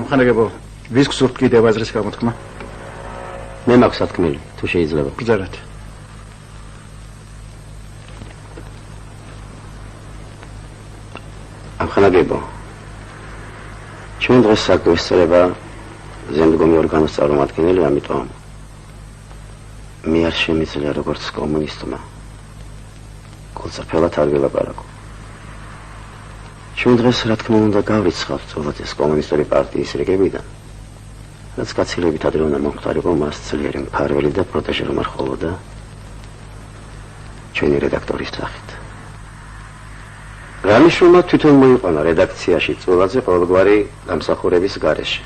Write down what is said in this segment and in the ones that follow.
ამხანაგებო ვის გსურთ კიდევ აზრის გამოთქმა? მე მაქვს სათქმელი, თუ შეიძლება. ბრძანეთ. ამხანაგებო ჩვენ დღეს საკვესწრება ზემდგომი ორგანოს წარმომადგენელი, ამიტომ მე არ შემიძლია როგორც კომუნისტმა გულწრფელად არ ველაპარაკო. ჩვენ დღეს რა თქმა უნდა გავრიცხავთ წოლაძეს კომუნისტური პარტიის რიგებიდან, რაც გაცილებით ადრე უნდა მომხდარიყო მას ძლიერი მფარველი და პროტეჟე რომ არ ხოვოდა ჩვენი რედაქტორის სახით. რამიშვილმა თვითონ მოიყვანა რედაქციაში წოლაძე ყოველგვარი დამსახურების გარეშე.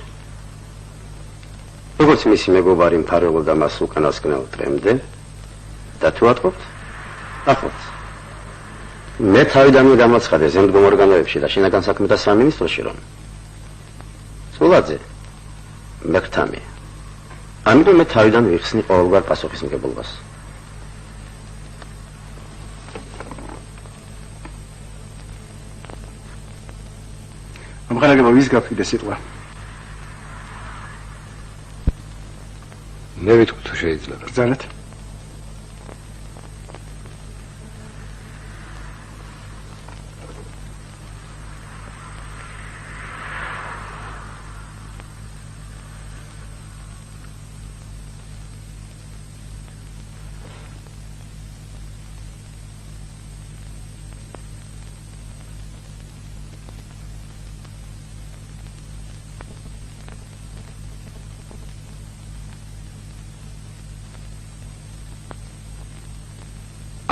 როგორც მისი მეგობარი მფარველობდა მას უკანასკნელ დღემდე და თუ ატყობთ, ახლავთ. მე თავიდანვე გამოცხადე ზემდგომ ორგანოებში და შინაგან საქმეთა სამინისტროში, რომ წოლაძე მეკრთამი. ამიტომ მე თავიდან ვიხსნი ყოველგვარ პასუხისმგებლობას. ამხანაგებო ვის გაფრთხილდა სიტყვა? მე ვიტყვი თუ შეიძლება. ბრძანეთ.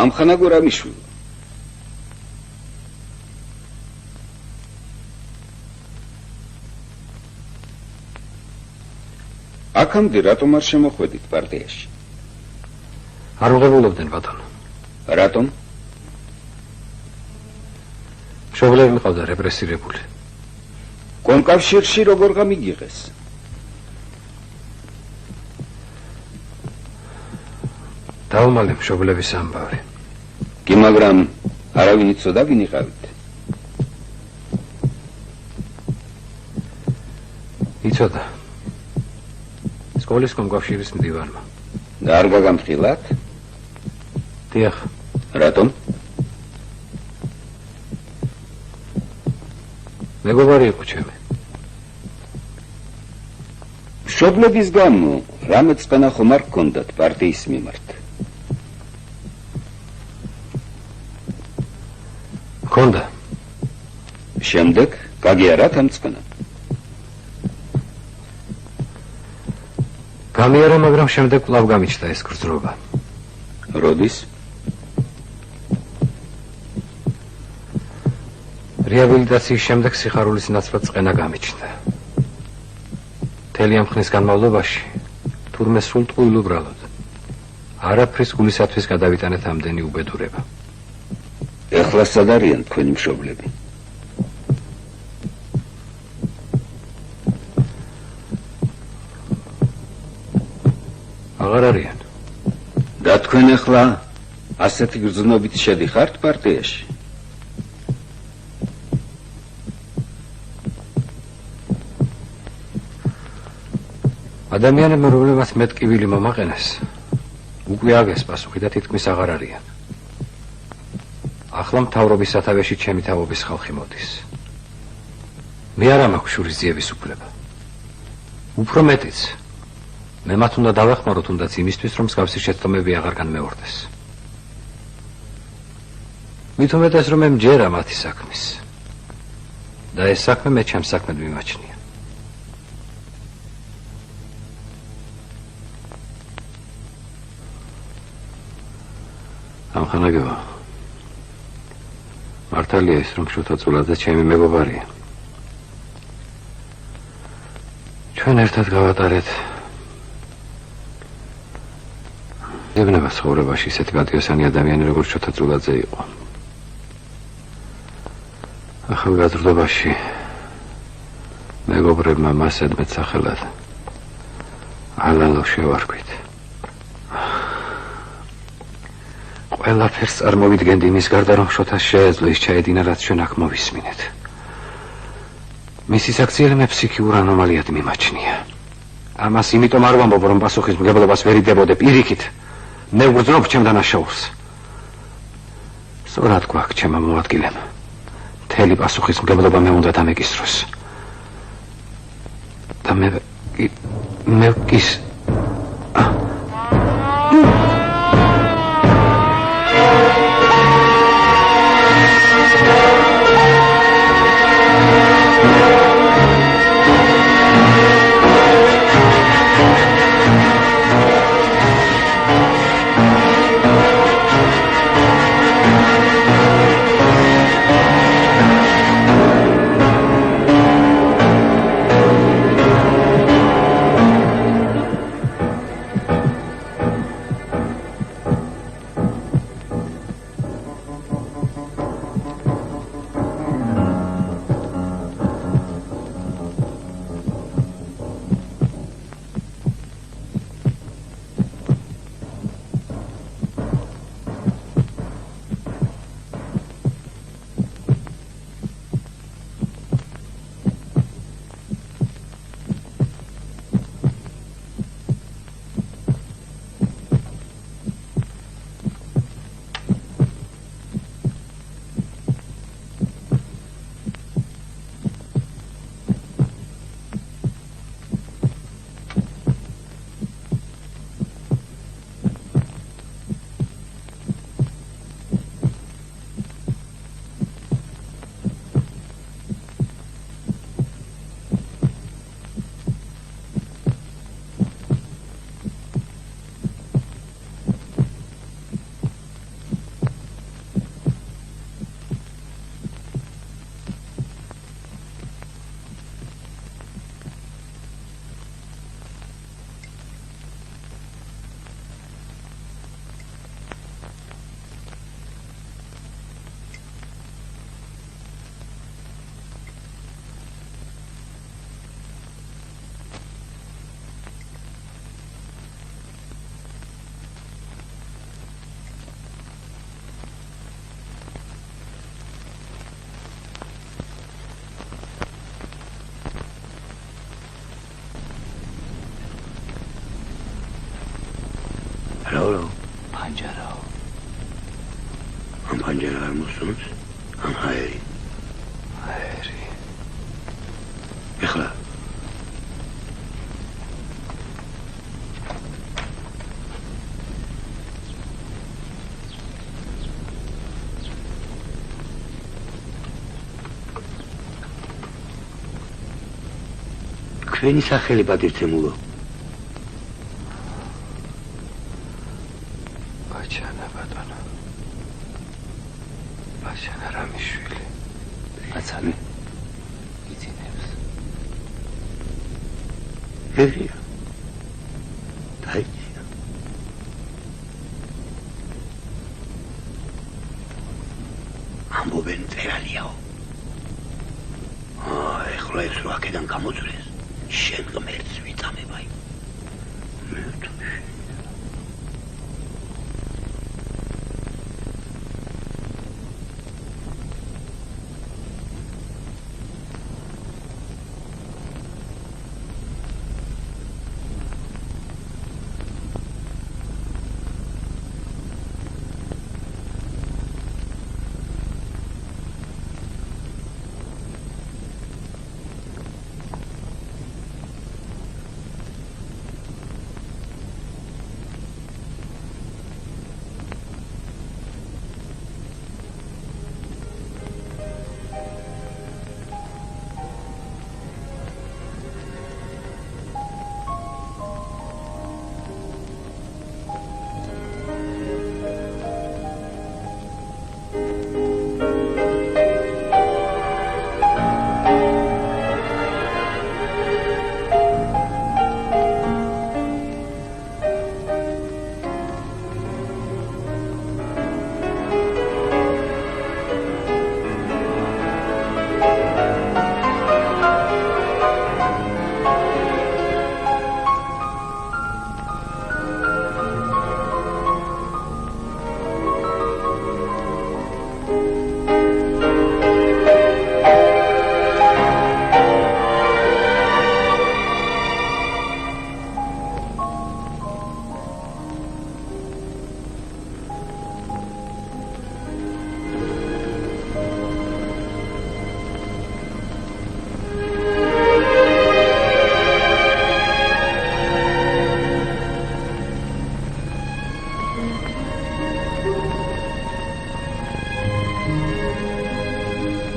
ამხანაგო რამიშვილი. აქამდე რატომ არ შემოხვედით პარტიაში? არ უღებულობდნენ ბატონო. რატომ? მშობლები მიყავდა რეპრესირებული. კონკავშირში როგორ გამიგიღეს? დაუმალე მშობლების ამბავი. კი, მაგრამ არავინ იცოდა ვინ იყავით? იცოდა. სკოლის კომკავშირის მდივანმა. და არ გაგამხილათ? დიახ. რატომ? მეგობარი იყო ჩემი. მშობლების გამო რამე წყენა ხომ არ გქონდათ პარტიის მიმართ? ჰქონდა. შემდეგ გაგიარათ ამ წყენა? გამიარა, მაგრამ შემდეგ კვლავ გამიჩნდა ეს გრძნობა. როდის? რეაბილიტაციის შემდეგ სიხარულის ნაცვლად წყენა გამიჩნდა. მთელი ამ ხნის განმავლობაში თურმე სულ ტყუილ უბრალოდ არაფრის გულისათვის გადავიტანეთ ამდენი უბედურება. ეხლა სად არიან თქვენი მშობლები? აღარ არიან. და თქვენ ეხლა ასეთი გრძნობით შედიხართ პარტიაში? ადამიანებმა, რომლებმაც მეტკივილი მომაყენეს, უკვე აგეს პასუხი და თითქმის აღარ არიან. ახლა მთავრობის სათავეში ჩემი თაობის ხალხი მოდის. მე არ მაქვს შურის ძიების უფლება. უფრო მეტიც, მე მათ უნდა დავეხმარო თუნდაც იმისთვის, რომ მსგავსი შეცდომები აღარ განმეორდეს. მით უმეტეს, რომ მე მჯერა მათი საქმის და ეს საქმე მე ჩემს საქმედ მიმაჩნია. ამხანაგებო, მართალია ის, რომ შოთა წულაძე ჩემი მეგობარია. ჩვენ ერთად გავატარეთ ებნება ცხოვრებაში ისეთი პატიოსანი ადამიანი, როგორც შოთა წულაძე იყო. ახალგაზრდობაში მეგობრებმა მას ედმეთ სახელად ალალო შევარქვით. ყველაფერს წარმოვიდგენდი იმის გარდა, რომ შოთას შეეძლო ის ჩაედინა, რაც ჩვენ აქ მოვისმინეთ. მისი საქციელი მე ფსიქიურ ანომალიად მიმაჩნია. ამას იმიტომ არ ვამბობ, რომ პასუხისმგებლობას ვერ იდებოდე პირიქით. მე ვგრძნობ ჩემ დანაშაულს. სწორად გვაქვს ჩემმა მოადგილემ. მთელი პასუხისმგებლობა მე უნდა დამეკისროს. და მე ის Hello. Panjaro. Am panjaro ar musunuz? Am hayri. Hayri. Ეხლა. თქვენი სახელი პატივცემულო. Hevia. Taiki. Ambo ben teraliao. Ეხლა ეს რო აქედან გამოძრეს, შენ ღმერთს ვიწამებაი. მე თუ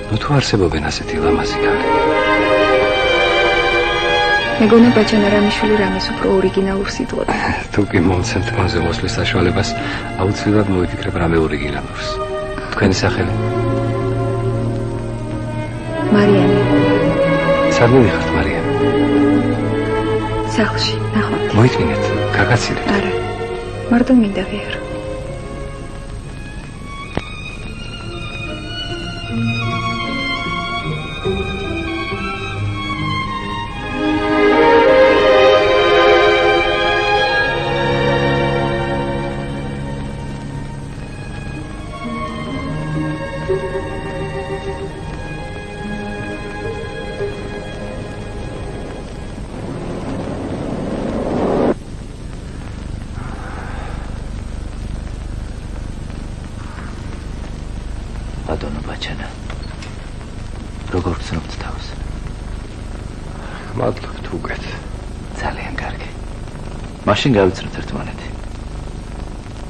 ნუ თუ არსებობენ ასეთი ლამაზი ქალი. მეგონა ბაჩანა რამიშვილი რამეს უფრო ორიგინალურ სიტყვად. თუ კი მომცემ თქვენზე მოსვლის საშუალებას, აუცილებლად მოვიფიქრებ რამე ორიგინალურს. თქვენი სახელი? მარიამი. სადმე ვიხართ, მარიამი? სახლში, ნახვამდის. მოიწმინეთ, გაგაცილეთ. არა. მარტო მინდა ვიარო. ბატონო ბაჩანა როგორ გრძნობთ თავს? მადლობთ უგეთ. ძალიან კარგი. მაშინ გავიცნოთ ერთმანეთი.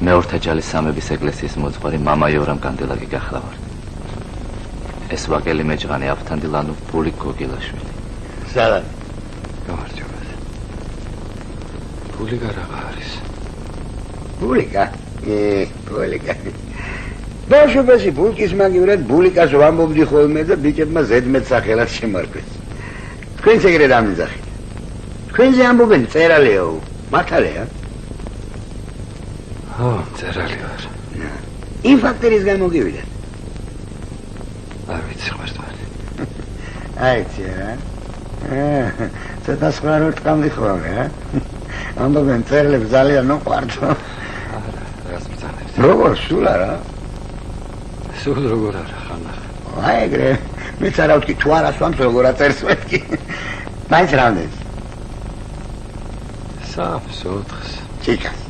მეორთა ჯალის სამების ეკლესიის მოძღვარი მამა იორამ კანდელაკი გახლავართ. ეს ვაკელი მეჭღანი აფთანდილანუ ბულიკ გოგილაშვილი. სალამი. გამარჯობათ. ბულიკა რაღა არის? ბულიკა? ბულიკა. ბავშვობაში ბულკის მაგივრად ბულიკას ვამბობდი ხოლმე და ბიჭებმა ზედმეტ სახელად შემარქვეს. თქვენც ეგრე დამიძახით. თქვენზე ამბობენ წერალეო, მართალია? ო, წერალი ვარ. იმ ფაქტორისგან მოგივიდეთ. არ ვიცი ხმარტმანი. აიცი რა. ცოტა სხვა რო ტყამდი ხოლმე, რა? ამბობენ წერლებს ძალიან მოყვართ. არა, რას ბრძანებთ? როგორ სულ არა? სულ როგორ არა, ხანახ. აი ეგრე. მეც არა ვთქი თუ არა სვამს როგორ აწერს მეთქი. მაინც რამდენს? 3-4. ჩიკას.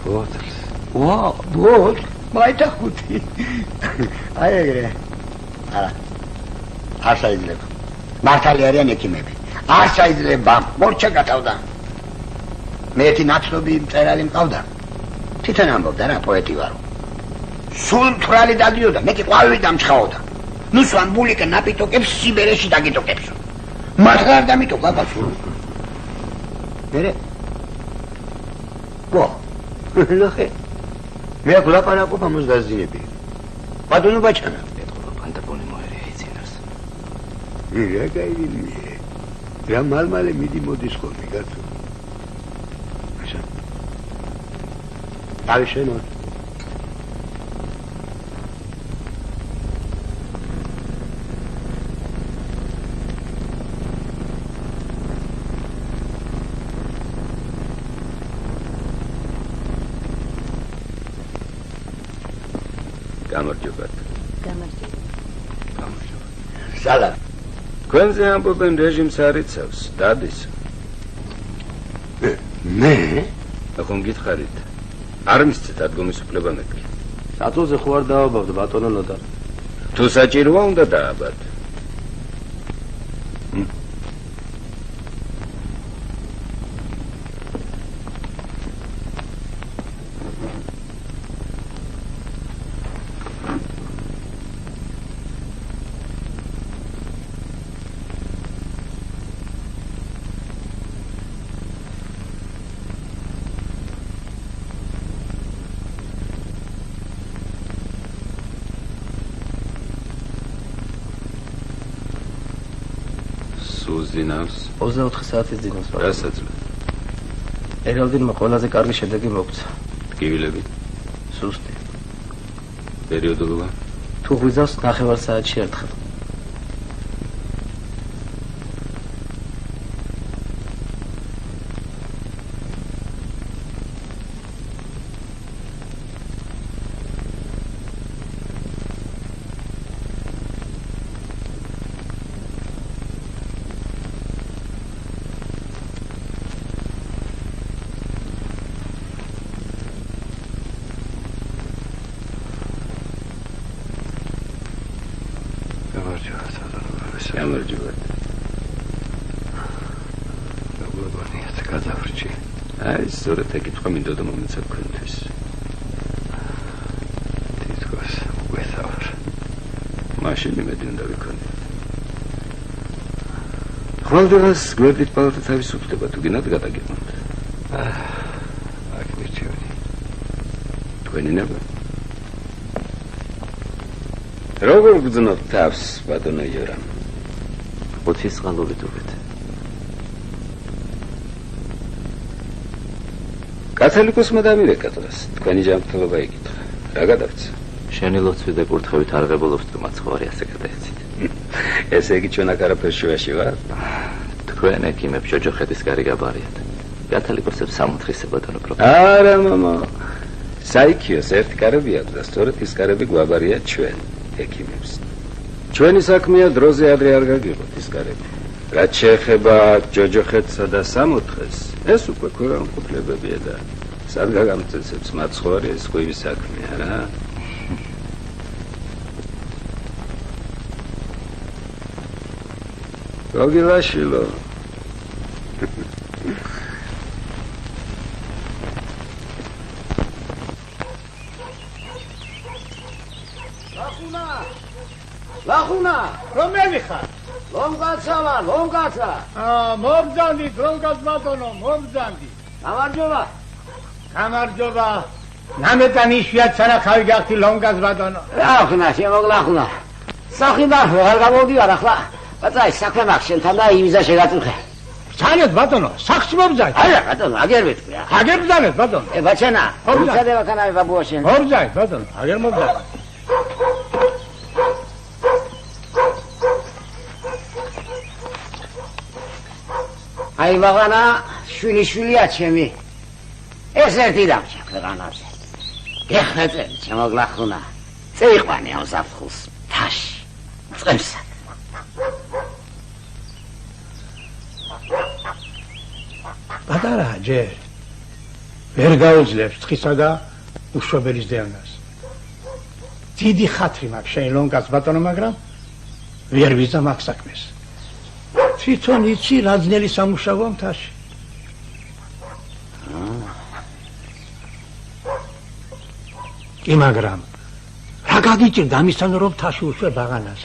ბოთლს. ვაუ, ბოთლ? მაითა ხუთი. აი ეგრე. არა. არ შეიძლება. მართალი არიან ექიმები. არ შეიძლება. მორჩა გათავდა. მე ერთი ნაცნობი მწერალი მყავდა. თვითონ ამბობდა რა პოეტი ვარო. სულ მთვრალი დადიოდა, მე კი ყვავი დამჩხაოდა. ნუ სვან ბულიკა ნაპიტოკებს სიბერეში დაგიტოკებს. მართლა არ დამიტო გაგასულ. მერე? გო. ლოხე. მე აქ ლაპარაკობ ამას გაზინები. ბატონო ბაჩანა. ეთქობა პანტაპონი მოერია იცინოს. რა გაიგინე. რა მალმალე მიდი მოდის ხოლმე კაცო. așa. დავი შენო. გამარჯობათ. სალამ. თქვენზე ამბობენ რეჟიმს არ იცავს, დადის. მე? ახლა გითხარით. არ მისცეთ ადგომის უფლება მეთქი. საწოლზე ხო არ დააბავდა ბატონო ნოტარ. თუ საჭიროა უნდა დააბად. სუზინავს 24 საათის ძინავს ბატონო. რასაც ერალდინმა ყველაზე კარგი შედეგი მოგცა. ტკივილები სუსტი. პერიოდულობა თუ ღვიძავს 9 საათში ერთხელ. გამარჯობათ. გულობანიათ გადავრჩი. აი, სწორედ ეკითხვა მინდოდა მომეცა თქვენთვის. თითქოს უგეთავარ. მაშინ იმედი უნდა ვიქონიოთ. ხვალ დღეს გვერდით პალატა თავისუფლდება თუ გინდათ გადაგიყავთ. აქ მირჩევი. თქვენი ნება. როგორ გძნობ თავს, ბატონო იორამ? 20 წყალობით უკეთ. კათოლიკოსმა დამირეკა დღეს. თქვენი ჯანმრთელობა იკითხა. რა გადაგცა? შენი ლოცვი და კურთხევით არ ღებულობს თუ მაცხოვარი ასე გადაეცით. ესე იგი ჩვენ აქ არაფერს შუაში ვარ? თქვენ ექიმებს ჯოჯოხეთის გარი გაბარიათ. კათოლიკოსებს სამოთხისე ბატონო პროფესორი. არა მამა. საიქიოს ერთი კარები აქვს და სწორედ ის კარები გვაბარია ჩვენ ექიმებს. ჩვენი საქმეა დროზე ადრე არ გაგიღოთ ის კარები. რაც შეეხება ჯოჯოხეთსა და სამოთხეს, ეს უკვე ქვეყანყოფილებებია და სად გაგამწესებს მაცხოვარი ეს ხვივის საქმეა რა. გოგილაშილო. ლახუნა, რომელი ხარ? ლომკაცა ვარ, ლომკაცა. მომბრძანდით, ლომკაც ბატონო, მომბრძანდით. გამარჯობა. გამარჯობა. ნამეტან იშვიათ სანახავი გახდი ლომკაც ბატონო. ლახუნა, შემოგლახუნა. სახიდან ვარ გამოდივარ ახლა. ბატონო, საქმე მაქვს შენთან და იმიზა შეგაწუხე. ჩანეთ ბატონო, სახში მომბრძანეთ. არა ბატონო, აგერ ვიტყვი რა. აგერ ბრძანეთ ბატონო. ბაჩანა, უცადება ქანავი ბაბუა შენ. მომბრძანეთ ბატონო, აგერ მომბრძანეთ. აი მაღანა შვილი-შვილია ჩემი. ეს ერთი დამჭა ქვეყანაზე. ეხნეთე შემოგლახუნა. წეიყვანი ამ ზაფხულს თაში. წემსად. პატარა ჯერ. ვერ გაუძლებს თხისა და უშვებელის დევნას. დიდი ხათრი მაქვს შენ ლონკაც ბატონო, მაგრამ ვერ ვიზამ აქ საქმეს. თვითონ იცი რა ძნელი სამუშაოა მთაში. კი მაგრამ რა გაგიჭირდა ამისთან რომ მთაში უშვებ აღანას,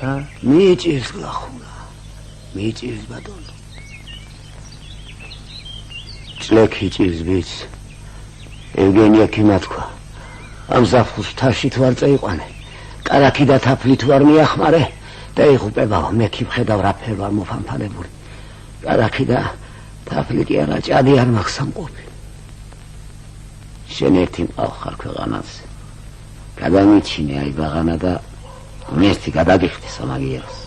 მიჭირს ლახუნა. მიჭირს ბატონო. ძლექი ჭირს ბიც. ევგენია ქიმა თქვა. ამ ზაფხულს მთაში თუ არ წაიყვანე, კარაქი და თაფლი თუ არ მიახმარე, დაიღუპებაო, მე კი ვხედავ რა ფერ ვარ მოფამფალებული. კარაქი და თაფლი კი არა, ჭადი არ მაქვს სამყოფი. შენ ერთი მყავ ხარ ქვეყანაზე. გადამიჩინე აი ბაღანა და მერტი გადაგიხდი სამაგიერს.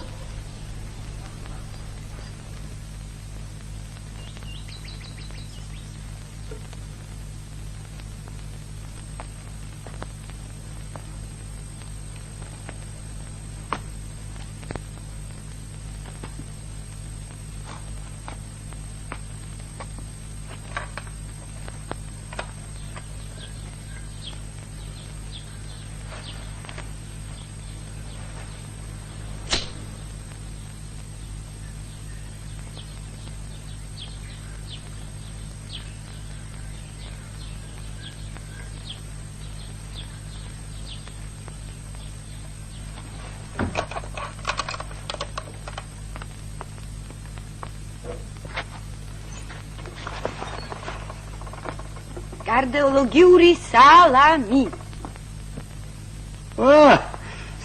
კარდიოლოგიური სალამი.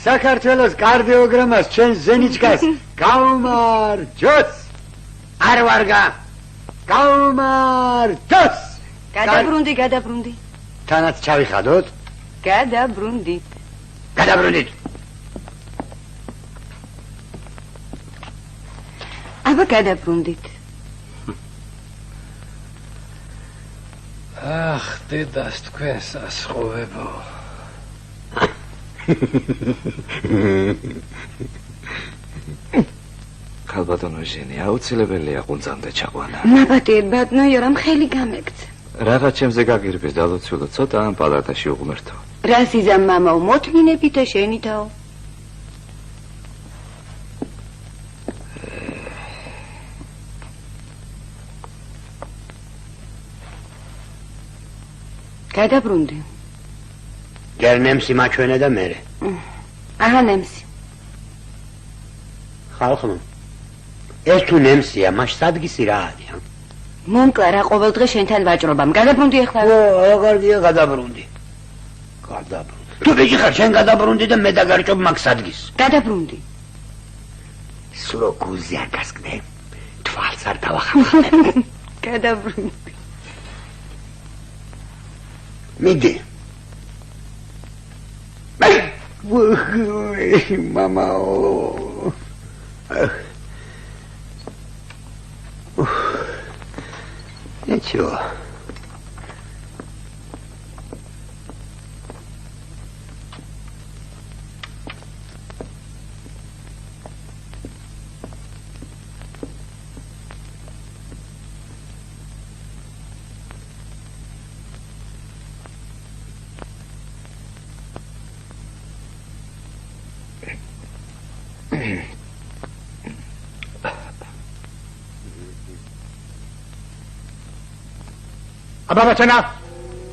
საქართველოს კარდიოგრამას ჩვენ ზენიჩკას გაუმარჯოს. არ ვარგა. გაუმარჯოს. გადაბრუნდი. თანაც ჩავიხადოთ. გადაბრუნდით. აბა გადაბრუნდით. ახ, დედას თქვენ სასხოვებო. ქალბატონო ჟენი, აუცილებელია ყუნწამდე ჩაყვანა. ნაბატიერ ბატონო, იორამ ხელი გამეკთ. რაღაც ჩემზე გაგირბეს დალოცულო, ცოტა ამ პალატაში უღმერთო. რა სიზამ მამაო, მოთმინებით და შენითაო. გადაბრუნდი. ჯერ ნემსი მაჩვენე და მერე. აჰა ნემსი. ხალხო ეს თუ ნემსია მაშ სადგისი რა არის? მომკლა რა ყოველ დღე შენთან ვაჭრობამ. გადაბრუნდი ახლა? რა კარგია გადაბრუნდი. თუ ბიჭი ხარ შენ გადაბრუნდი და მე დაგარჭობ მაგ სადგის. გადაბრუნდი. სულო გუზია გასკდე. თვალს არ დავახამხნებ. გადაბრუნდი. მიდი. მამაო. Ничего. აბა ბაჩანა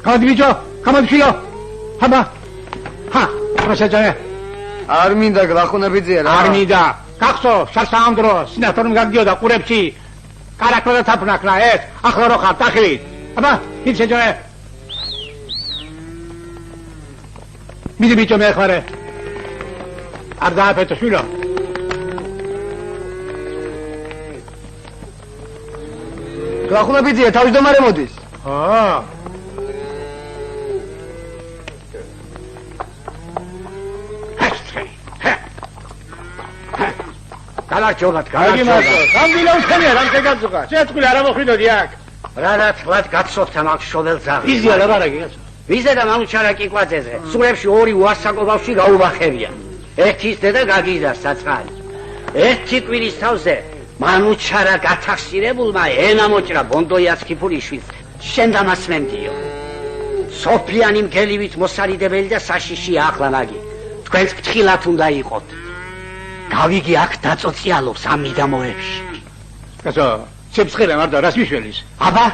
ხამდი ბიჭო ხამდი ფილო აბა პროფესორი არ მინდა გლახუნებიძია რა არ მინდა გახსო სასამდრო სინატორი გაგდიოდა ყურებში კარაკლა და თაფნაკლა ეს ახლა რო ხარ ტახილი აბა ის შეჯერე მიდი ბიჭო მე ხარე არ დააფეთო შვილო გლახუნებიძია თავმჯდომარე მოდის Galakçolat, galakçolat. Gambilaus khania, ram tegadzugha. Setqvil ara mokhvidodi ak. რა თქვათ გაცხოვთ ამ შოველს ზაღი. ვიზია რა ბარაკი კაცო. ვიზა და მამუჩარა კიკვაძეზე. სულებში ორი უასაკო ბავშვი გაუბახებია. ერთის დედა გაგიზა საცხალი. ერთი კვირის თავზე მამუჩარა გათახსირებულმა ენა მოჭრა ბონდოიას ქიფულიშვილს. შენ დამასმენდიო. სოფლიანი მგელივით მოსარიდებელი და საშიშია ახლა მაგი. თქვენს ფრთხილად უნდა იყოთ. გავიგი აქ დაწოციალობს ამ მიდამოებში. კაცო, შეფსხერა მარდა რას მიშველის? აბა,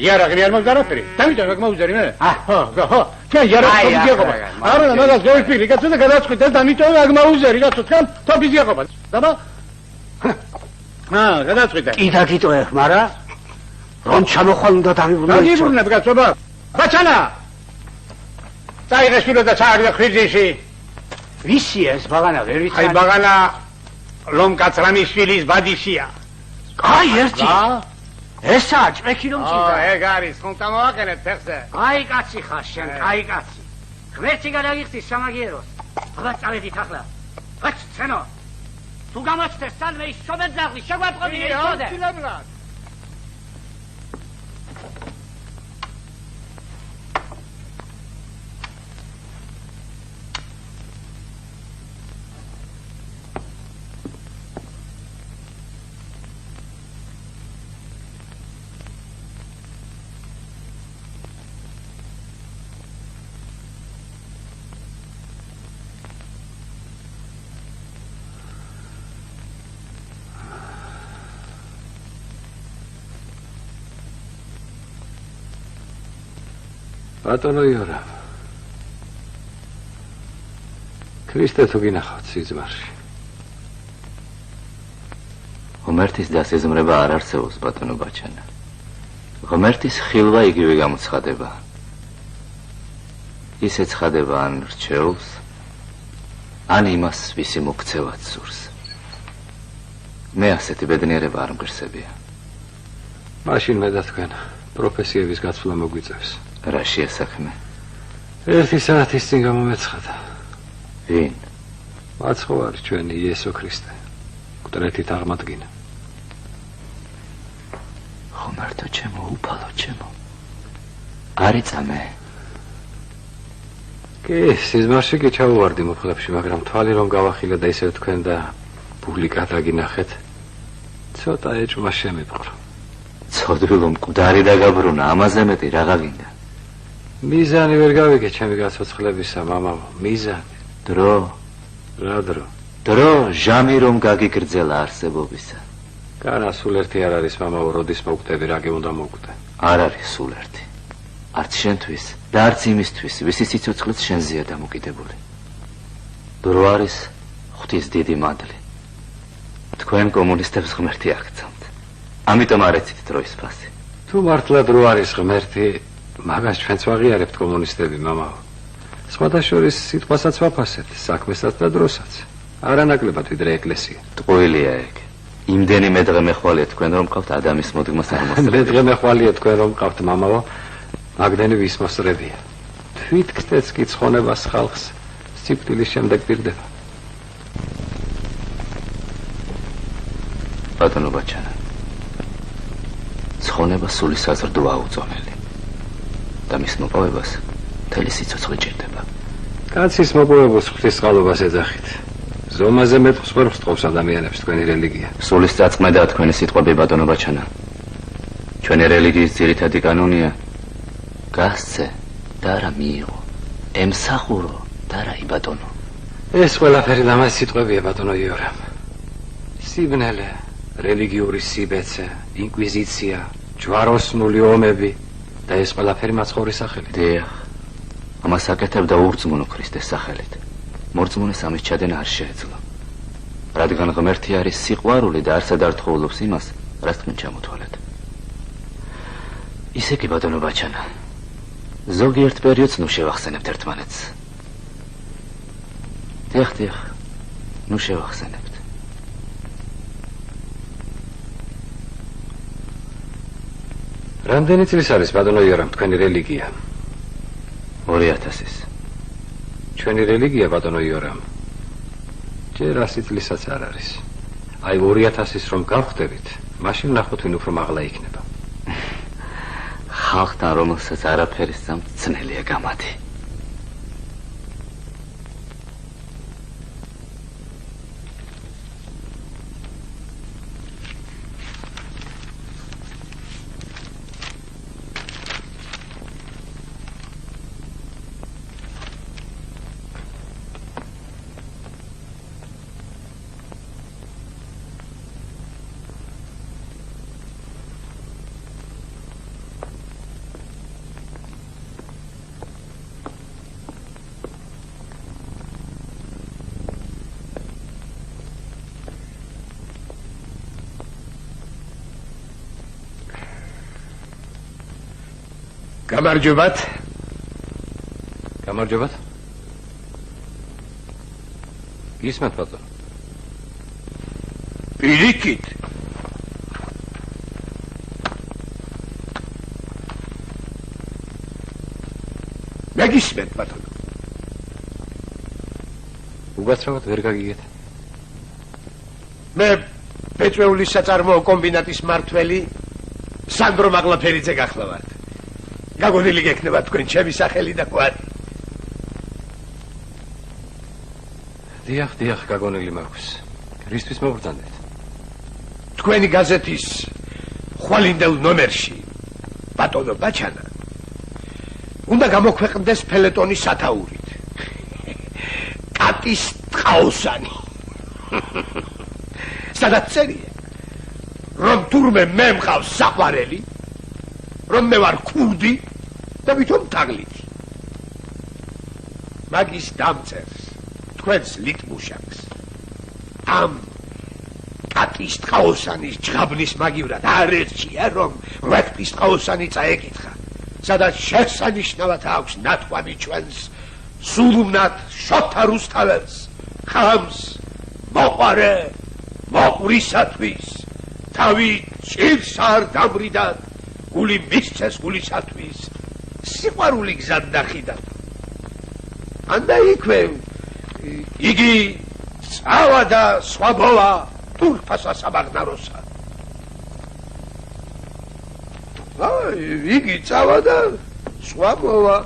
იარაღი არ მაქვს არაფერი. დავიდა მაგ მოუძერი მე. ხო. ჩვენ იარაღი გიყობა. არა, მაგას გავიფიქრი, კაცო და გადაწყვიტე და ამიტომ მაგ მოუძერი, კაცო, თქვენ თოფის გიყობა. დაბა? გადაწყვიტე. კიდე გიტყვე, მარა რომ ჩამოხვალ უნდა დავიბრუნო. დავიბრუნებ, კაცო, ბა. ბაჩანა. წაიღე შვილო და ჩააგდე ხვირძიში. ვისი ეს ბაღანა ვერ ვიცი. აი ბაღანა ლომკაცრამიშვილის ბადიშია. აი ერთი. ესაა ჭრექი რომ წიდა. ეგ არის, ხუნტა მოაყენეთ ფეხზე. აი კაცი ხარ შენ, აი კაცი. ღმერთი გადაგიხდის სამაგიეროს. აბა წავედით ახლა. ბაჭ ცენო. თუ გამოცდე სალმე ის შობეძაღლი შეგვაპყრობი ისოდე. ბატონო იორა ქრისტე თუ გინახავთ სიზმარში ღმერთის დასიზმრება არ არსებობს ბატონო ბაჩანა ღმერთის ხილვა იგივე გამოცხადება ისე ცხადება ან რჩეულს ან იმას ვისი მოგცევად სურს მე ასეთი ბედნიერება არ მგრძებია მაშინ მე და თქვენ პროფესიების გაცვლა მოგვიწევს რა შეასახმე? ერთი საათის წინ გამომეცხადა. ვინ? მაცხოვარი ჩვენი იესო ქრისტე. მკვდრეთით აღმადგინა. ხომართო ჩემო, უფალო ჩემო. არიწამე. კი, სიზმარში კი ჩავუვარდი მოფხლებში, მაგრამ თვალი რომ გავახილა და ისევ თქვენ და პუბლიკა დაგინახეთ, ცოტა ეჭვმა შემეპყრო. ცოდვილო მკვდარი დაგაბრუნა, ამაზე მეტი რა გაგინდა? მიზანი ვერ გავიგე ჩემი გაცოცხლებისა, მამაო, მიზანი. დრო? რა დრო? დრო, ჟამი რომ გაგიგრძელა არსებობისა. განა სულ ერთი არ არის, მამაო, როდის მოვკვდები, რა გემონდა მოვკვდე. არ არის სულ ერთი. არც შენთვის და არც იმისთვის, ვისი სიცოცხლეც შენზეა დამოკიდებული. დრო არის ღვთის დიდი მადლი. თქვენ კომუნისტებს ღმერთი არ გწამთ. ამიტომ არ ეცით დროის ფასი. თუ მართლად რო არის ღმერთი, მაგას ჩვენც ვაღიარებთ კომუნისტები, მამაო. სხვადასხვა სიტყვასაც ვაფასებთ, საქმესაც და დროსაც. არანაკლებად ვიდრე ეკლესია. ტყუილია ეგ. იმდენი მედღე მეხვალია თქვენ რომ ყავთ ადამის მოდგმას არ მოსწრებით. მედღე მეხვალია თქვენ რომ ყავთ, მამაო, მაგდენი ვის მოსწრებია. თვითგზდეც კი ცხონებას ხალხს სიკვდილის შემდეგ პირდება. ბატონო ბაჩანა, ცხონება სული საზრდოა უწონელი და მის მოპოვებას მთელი სიცოცხლე ჭირდება. კაცის მოპოვებას ღვთისმსხალობას ეძახით. ზომაზე მეტყს ვერ ვსწავს ადამიანებს თქვენი რელიგია. სულის წაწმედა თქვენი სიტყვები, ბატონო ბაჩანა. ჩვენი რელიგიის ძირითადი კანონია გასცე და რა მიიღო, ემსახურო და რა იბატონო. ეს ყველაფერი ლამაზ სიტყვებია, ბატონო იორამ. სიბნელე, რელიგიური სიბეცე, ინკვიზიცია, ჯვაროსნული ომები და ეს ყველაფერი მაცხოვრის სახელით. დიახ, ამას აკეთებდა ურწმუნო ქრისტეს სახელით. მორწმუნეს ამის ჩადენა არ შეეძლო. რადგან ღმერთი არის სიყვარული და არსად არ თხოვლობს იმას, რაც თქვენ ჩამოთვალეთ. ისე კი, ბატონო ბაჩანა, ზოგიერთ პერიოდს ნუ შევახსენებთ ერთმანეთს. დიახ, ნუ შევახსენებთ. რამდენი წლის არის, ბატონო იორამ, თქვენი რელიგია? 2000-ის. ჩვენი რელიგია, ბატონო იორამ, ჯერ 100 წლისაც არ არის. აი 2000-ის რომ გავხდებით, მაშინ ნახოთ ვინ უფრო მაღლა იქნება. ხალხთან რომელსაც არაფერი სწამთ, ძნელია გამათი. გამარჯობათ. გამარჯობათ. გისმენთ, ბატონო. პირიქით. მეგისმენთ, ბატონო. უგაცრავად ვერ გაგიგეთ. მე პეტრეულის საწარმოო კომბინატის მმართველი სანდრო მაღლაფერიძე გახლავართ. გაგონილი გექნება თქვენ ჩემი სახელი და კვარი. დიახ, გაგონილი მაქვს. რისთვის მოვბრძანდეთ? თქვენი გაზეთის ხვალინდელ ნომერში, ბატონო ბაჩანა, უნდა გამოქვეყნდეს ფელეტონი სათაურით. კატის ტყაოსანი. სადაც წერია, რომ თურმე მე მყავს საყვარელი, რომ მე ვარ ქურდი და ვითომ თაღლითი. მაგის დამწერს თქვენს ლიტმუშაკს ამ კატის ტყაოსანის ჯღაბნის მაგივრად არ ერჩია, რომ რექტის ტყაოსანი წაეკითხა, სადაც შესანიშნავად აქვს ნათქვამი ჩვენს სულმნათ შოთა რუსთაველს, ხამს მოყვარე მოყვრისათვის თავი ჭირს არ დამრიდად, გული მისცეს გულისათვის, სიყვარული გზად ნახიდათ. ანდა იქვე იგი წავა და სხვა ბოლა თურფასა საბაგნაროსა. იგი წავა და სხვა ბოლა.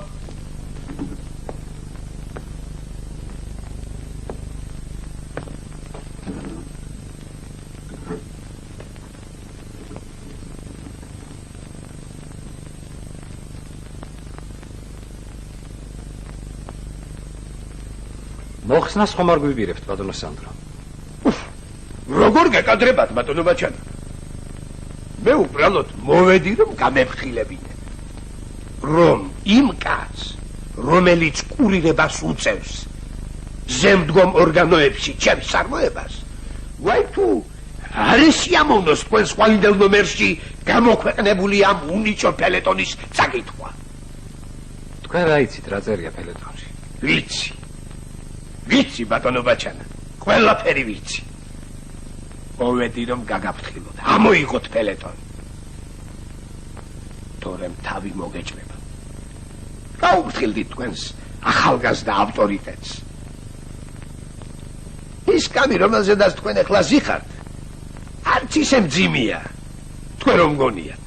მოხსნას ხომ არ გვიბირებთ, ბატონო სანდრო? როგორ გეკადრებათ, ბატონო ბაჩანა? მე უბრალოდ მოვედი, რომ გამემხილებინე. რომ იმ კაცს, რომელიც კურირებას უწევს ზემდგომ ორგანოებში ჩემს წარმოებას, ვაი თუ არის სიამოვნოს თქვენ სვალინდელ ნომერში გამოქვეყნებული ამ უნიჭო ფელეტონის წაკითხვა. თქვენ რა იცით რა წერია ფელეტონში? ვიცი ბატონო ბაჩანა, ყველაფერი ვიცი. მოვედი რომ გაგაფრთხილოთ, ამოიღოთ ფელეტონი. თორემ თავი მოგეჭრება. გაუფრთხილდით თქვენს ახალგაზრდა ავტორიტეტს. ის კამი, რომელზედაც თქვენ ახლა ზიხართ, არც ისე მძიმეა. თქვენ რომ გონიათ.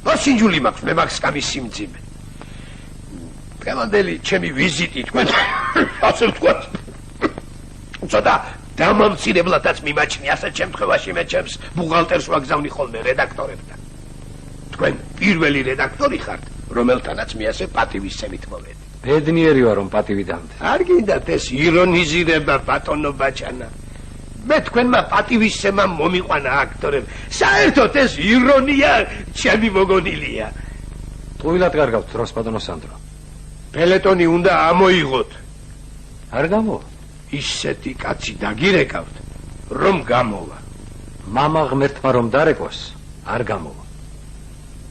მოსინჯული მაქვს მე მაგ სკამის სიმძიმე. დღევანდელი ჩემი ვიზიტი თქვენ ასე ვთქვათ. ცოტა დამამცირებლადაც მიმაჩნია ასეთ შემთხვევაში მე ჩემს ბუღალტერს ვაგზავნი ხოლმე რედაქტორებთან. თქვენ პირველი რედაქტორი ხართ, რომელთანაც მე ასე პატივისცემით მოვედი. ბედნიერი ვარ რომ პატივი დამდა. არ გინდათ ეს ირონიზირება ბატონო ბაჩანა. მე თქვენმა პატივისცემამ მომიყვანა აქტორებ. საერთოდ ეს ირონია ჩემი მოგონილია. ტყუილად კარგავთ დროს ბატონო სანდრო. ფელეტონი უნდა ამოიღოთ. არ გამოვა. ისეთი კაცი დაგირეკავთ, რომ გამოვა. მამა ღმერთმა რომ დარეკოს, არ გამოვა.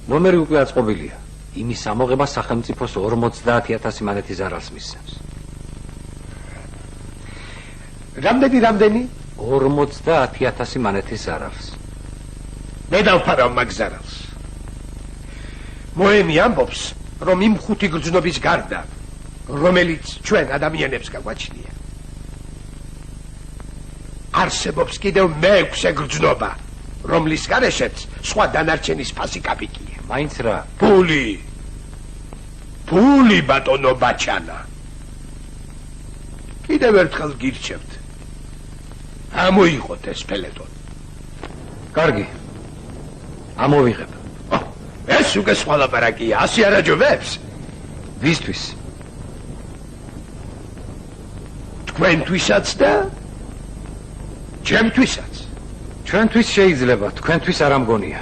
ნომერი უკვე აწყობილია. იმის ამოღება სახელმწიფოს 50,000 მანეთი ზარალს მისცემს. რამდენი? 50,000 მანეთის ზარალს. მე დავფარავ მაგ ზარალს. მოემი ამბობს, რომ იმ 5 გრძნობის გარდა, რომელიც ჩვენ ადამიანებს გაგვაჩნია, არსებობს კიდევ მე-6 გრძნობა, რომლის გარეშეც სხვა დანარჩენის ფასი კაპიკია. მაინც რა? ფული ბატონო ბაჩანა. კიდევ ერთხელ გირჩევთ. ამოიღოთ ეს ფელეტონი. კარგი. ამოვიღებ. ეს უკვე სხვა ლაპარაკია, ასე არ აჯობებს? ვისთვის? თქვენთვისაც და ჩემთვისაც. ჩვენთვის შეიძლება, თქვენთვის არ ამგონია.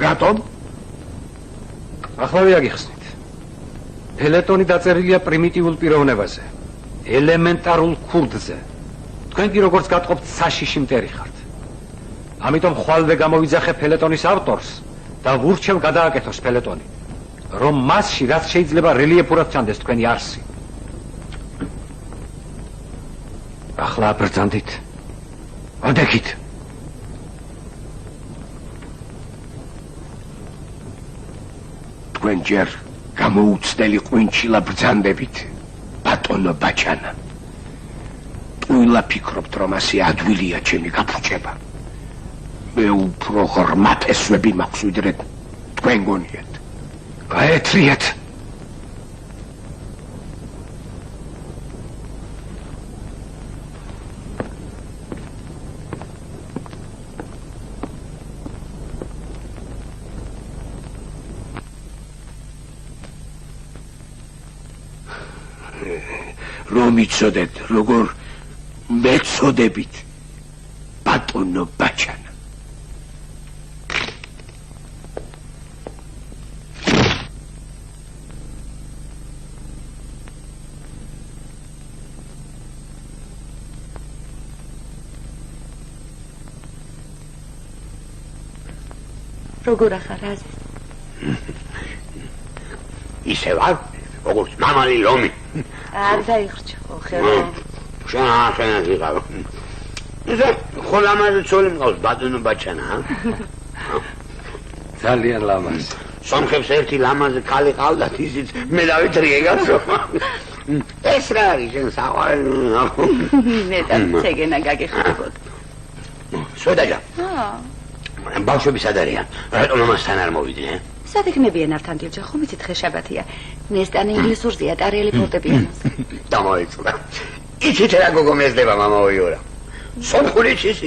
რატომ? ახლა ვიაგიხსნით. ფელეტონი დაწერილია პრიმიტიულ პიროვნებაზე, ელემენტარულ ქურდზე. თქვენ კი როგორც გატყობთ საშიში მტერი ხართ. ამიტომ ხვალვე გამოვიძახე ფელეტონის ავტორს და ვურჩევ გადააკეთოს ფელეტონი, რომ მასში რაც შეიძლება რელიეფურად ჩანდეს თქვენი არსი. ახლა აბრძანდით. ვადექით. თქვენ ჯერ გამოუცდელი ყვინჩილა ბრძანდებით, ბატონო ბაჩანა. ტყუილა ფიქრობთ, რომ ასე ადვილია ჩემი გაფუჭება. მე უფრო ღრმა ფესვები მაქვს, ვიდრე თქვენ გონიათ. გაეთრიეთ. რომ იცოდეთ, როგორ მეწოდებით, ბატონო ბაჩანა. როგორ ახალ აზის? ისე ვარ, როგორც მამალი ლომი. არ დაიხრჩო, ხელო. შენ ვიღავ. ისე ხოლამაზე ცოლი მყავს ბატონო ბაჩანა, ძალიან ლამაზი. სომხებს ერთი ლამაზი ქალი ყავდათ, ისიც მე დავითრიე გასო. ეს რა არის შენ საყვარელი? მე და ცეგენა გაგეხმაროთ. სვედაჯა. ბავშვები სად არიან? რატომ ამასთან არ მოვიდნენ? სად იქნებიან ართან დილჯა, ხომ იცით ხე შაბათია. ნესტანი ინგლისურზეა, ტარიელი ფორტეპიანოზე. დამოიწურა. იცით რა გოგო მეზდება მამაოიორა. სომხური იცის,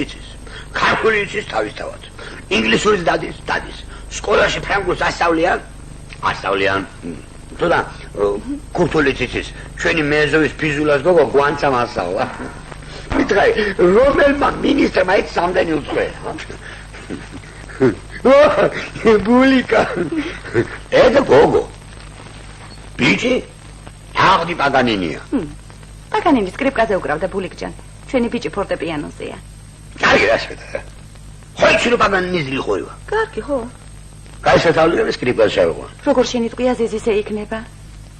ქართული იცის თავისთავად. ინგლისურის დადის. სკოლაში ფრანგულს ასწავლიან. თუდა ქურთული იცის. ჩვენი მეზოვის ფიზულას გოგო გვანცამ ასწავლა. მითხარი, რომელმა მინისტრმა ეს სამდენი უწყვეტა? ბულიკა. ეს გოგო. ბიჭი, აღდი პაგანინია. პაგანინი სკრიპკაზე უკრავდა ბულიკჯან. ჩვენი ბიჭი ფორტეპიანოზეა. კარგი რა შედა. ხო იცი რომ პაგანი ნიზილი ხოივა. კარგი, ხო? გაისათავლებს სკრიპტას შევიყო. როგორ შენიტყვია ზიზისე იქნება?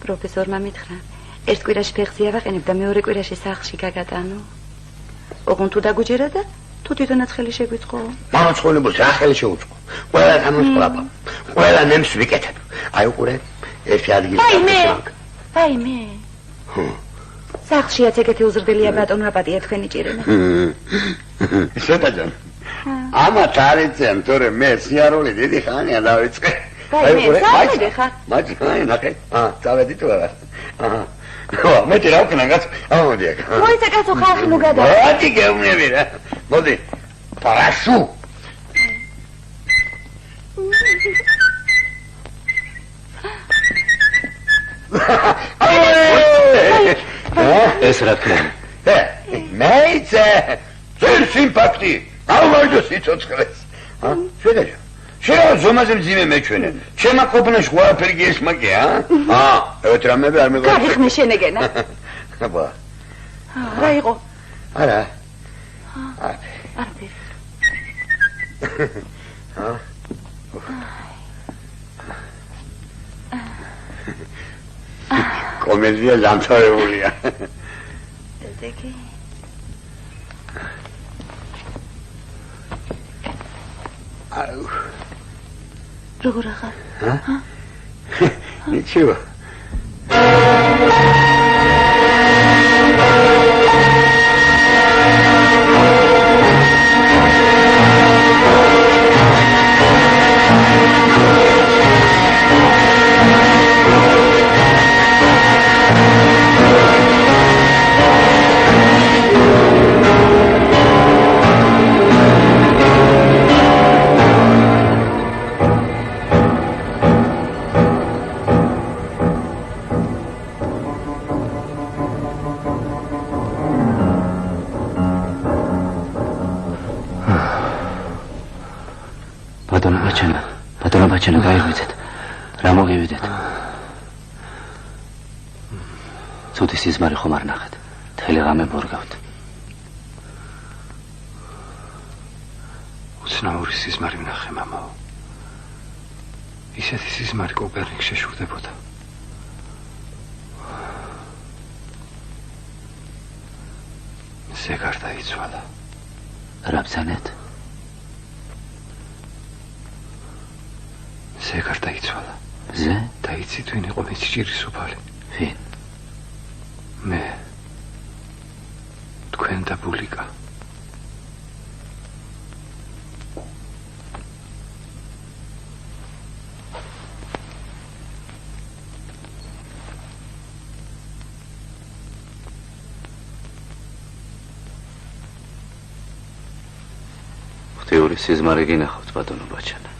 პროფესორმა მითხრა, ერთ კვირაში ფეხზე ავაყენებ და მეორე კვირაში სახლში გაგატანო. ოღონდ თუ დაგუჯერა და თუ თვითონაც ხელი შეგვიწყო. მამაცხონებელს რა ხელი შეუწყო? ყველა გამოსყლაფა. ყველა ნემს ვიკეთებ. აი უყურე, ერთი ადგილი. ვაიმე. სახლშიაც ეგეთი უზრდელია ბატონო აპატია თქვენი ჭირენა. შეტაჯან. ამათ არ იციან, თორე მე სიარული დიდი ხანია დავიწყე. ვაიმე, სამედი ხარ? მაჭი, ნახე. წავედი თუ არა? ხო, მე რა ვქნა გაც? ამოდი აქ. მოიცა კაცო ხალხი ნუ გადა. ათი გეუბნები რა. მოდი. პარაშუ. ეს რა თქვენ? მეიცე. ძერ სიმპათი. ავმარჯო სიცოცხლეს. შედაჯა. შენ ზომაზე მძიმე მეჩვენე. ჩემ ყოფნაში ყველაფერი გესმაკე, ეგეთ რამები არ მეგონა. გაგიხმე შენეგენა. აბა. რა იყო? არა. არაფერი. კომედია დამთავრებულია. დედეკი. აუ. როგორ ახალ? Ничего. ბაჩანა გაიღვიძეთ. რა მოგივიდეთ? ცუდი სიზმარი ხომ არ ნახეთ. მთელი ღამე მორგავთ. უცნაური სიზმარი ვნახე, მამაო. ისეთი სიზმარი კოპერნიკს შეშურდებოდა. ზეგარ დაიცვალა. რა ბრძანეთ? ზეგარ დაიცვალა. ზე? დაიცით ვინ იყო მის ჭირის უფალი? ვინ? მე. თქვენ და ბულიკა. ღვთიური სიზმარი გინახავთ, ბატონო ბაჩანა.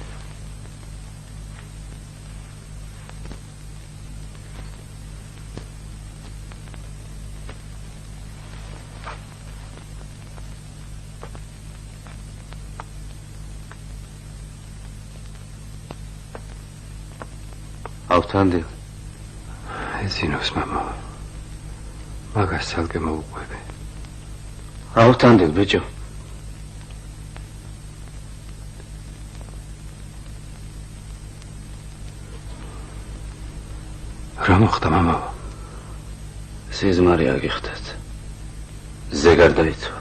ავთანდილ. ეცინოს, მამა. მაგას ცალკე მოუყვები. ავთანდილ, ბიჭო. რა მოხდა, მამა? სიზმარი აგიხდეთ. ზეგარ დაიცვა.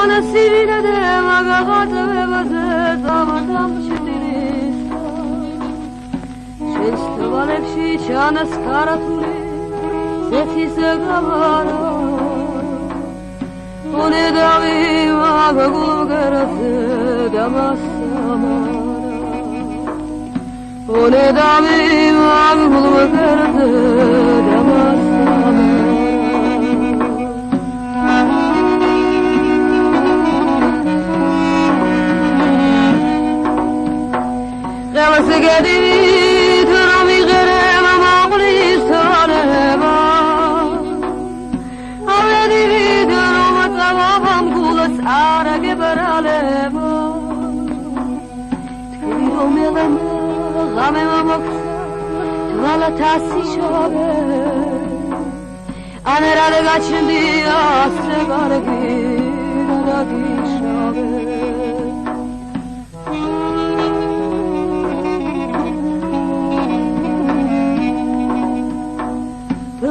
Ana sirine de magagat ve vazet amadam şedin შენს თვალებში ჩანას ქარათული ზეთის გამარა უნედავი მაგულგერაზე დამასამარა უნედავი მაგულგერაზე დამასამარა Segedi turami gerem mağlis tanema Avedi vidrum tavam gulas ara geberalema Tkirom elem gamem moksa tvala tasi shabe Anerale gaçindi asre gargi radi shabe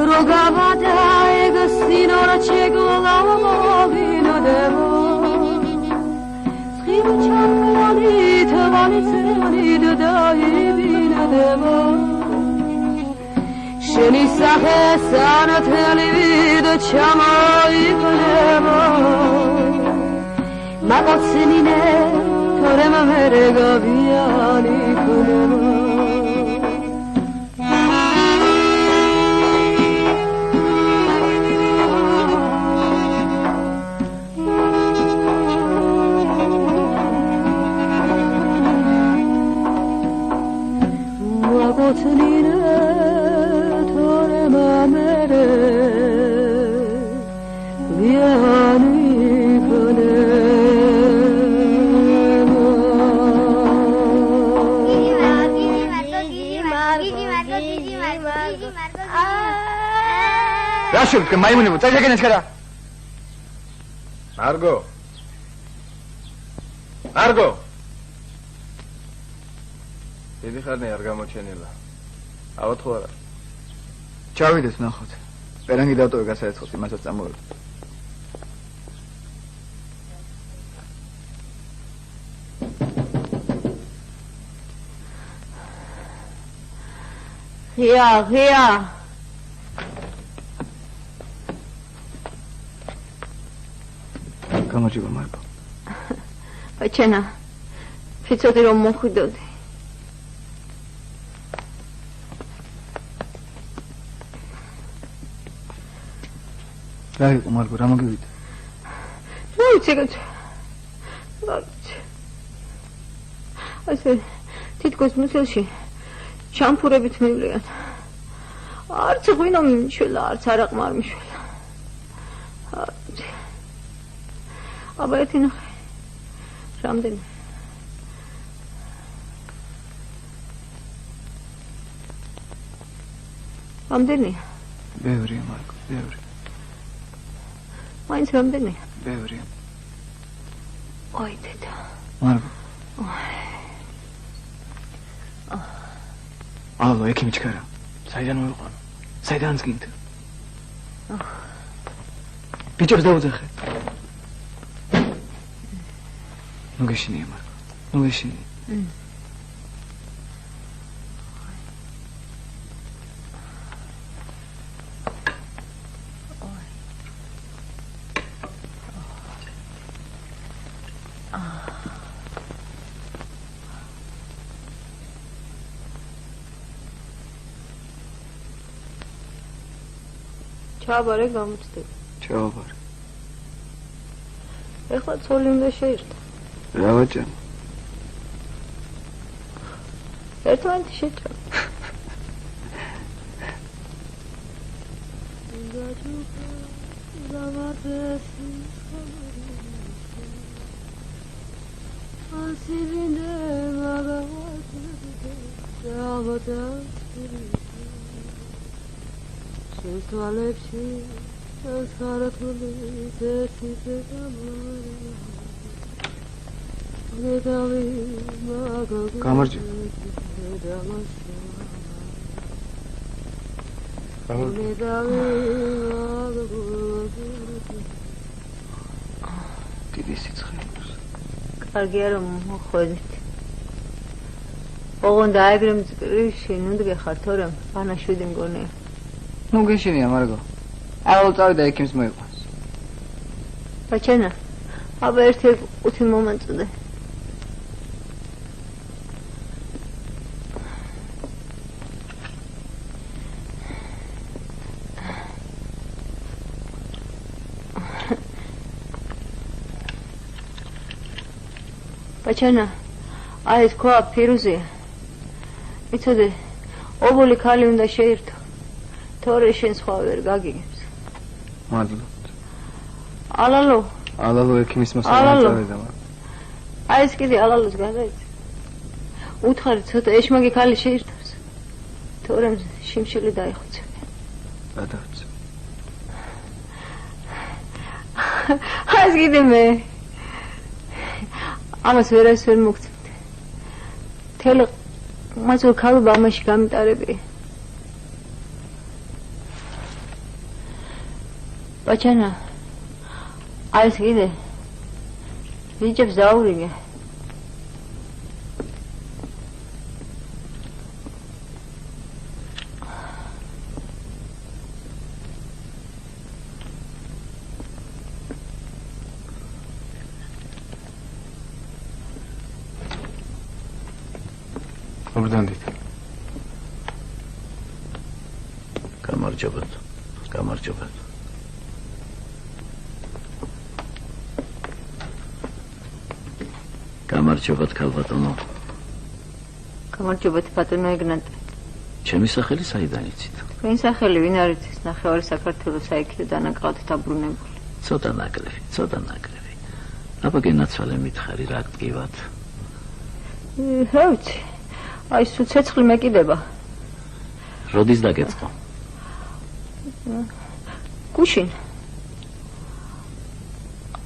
Rogavada ega sinora cegola vino devo Schivo ciarmani tavani cerani dai vino devo Sheni sahe sanat livido chamai conevo Magotsinine torema merega viani conevo Magotsinine torema mere viani Rashid, că mai mult, ți-ai gândit că Margo. Margo. დიდი ხარნი არ გამოჩენილა. ავად ხო არა? ჩავიდეთ ნახოთ. პერანგი დავტოვე გასაეცხოთ, იმასაც წამოვიდეთ. ღია გამარჯობა მარგო. ბაჩენა ვიცოდი რომ მოხვიდოდი რა იყო მარგო, რა მოგივიდა? რა ვიცი ასე თითქოს მუსელში ჩამფურებით მივლიან არც ღვინო მიმშველა არც არაყმა არ მიშველა აბა ერთი ნახე რამდენი რამდენია? ბევრია მარგო, ბევრი მაინც რამდენია? ბევრია ой დედა მარგო ალო ექიმი ჩქარა საიდან მოიყვანო? საიდან გინდ? ბიჭებს დაუძახე ნუ გეშინია მარგო, ნუ გეშინია ჩააბარე გამოწდები. ჩააბარე. ეხლა ცოლი უნდა შეირთო. რა ვაჭამ? ერთმანეთი შეჭრა. Toalepsi, asharatuli, zesite damara. Nedavi magagu. Kamarcı. Nedavi magagu. Დიდი სიცხე. კარგია რომ მოხვედით. ოღონდ დაეგრე მწკრიში, ნუ დგეხარ თორემ ბანაშვიდი მგონია. ნუ გეშინია, მარგო. არავ წავიდა ექიმს მოიყვანს. ბაჩანა, აბა ერთი ყუთი მომაწოდე. ბაჩანა, აი ეს ქვა ფირუზია. იცოდე, ობოლი ქალი უნდა შეირთო. თორე შენ სხვა ვერ გაგიგებს. მადლობთ. ალალო. ალალო ექიმის მოსავალე წავიდა. აი ეს კიდე ალალოს გადაიცა. უთხარი ცოტა ეშმაგი ქალი შეირთოს. თორემ შიმშილი დაიხოცებია. გადავწევ. აი ეს კიდე მე. ამას ვერას ვერ მოგწევთ. თელი მაწულ ქალობა ამაში გამიტარებია. ბაჩანა, აი ეს კიდე ბიჭებს დაურიგე. მოგდანდით. გამარჯობათ. გამარჯობათ. გამარჯობათ ქალბატონო. გამარჯობათ ბატონო ეგნატე. ჩემი სახელი საიდან იცით? თქვენი სახელი ვინ არის ეს ნახევარი საქართველოს საიქიო დანაკრავად დაბრუნებული. ცოტა ნაკლები. აბა გენაცვალე მითხარი რა გტკივათ? ჰევცი. აი სულ ცეცხლი მეკიდება. როდის დაგეწყო? გუშინ.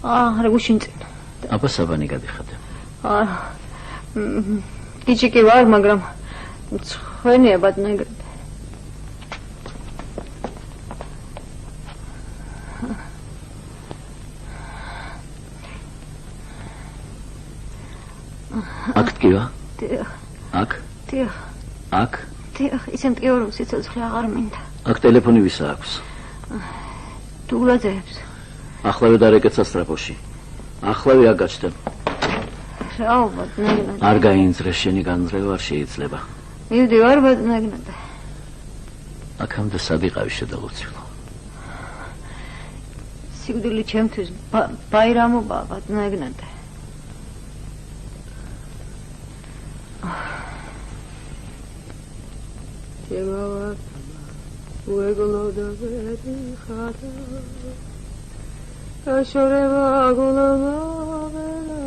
რა გუშინ წინ. აბა საბანი გადიხადე. გიჩი კი ვარ, მაგრამ ცხენია ბატონო ეგრე. აქ ტკივა? აქ? დიახ. აქ? დიახ, ისე მტკივა სიცოცხლე აღარ მინდა. აქ ტელეფონი ვისა აქვს? დულაძეებს. ახლავე დარეკეთ სასტრაფოში. ახლავე აგაჩნდა. რაო ბატონო ეგნატე. არ გაინძრე შენი განძრევა არ შეიძლება. მივდივარ ბატონო ეგნატე. აქამდე სად იყავი შედაღუცილო? სიკვდილი ჩემთვის ბაირამობა ბატონო ეგნატე. Llevaba fuego lo de dejada lloraba con la vela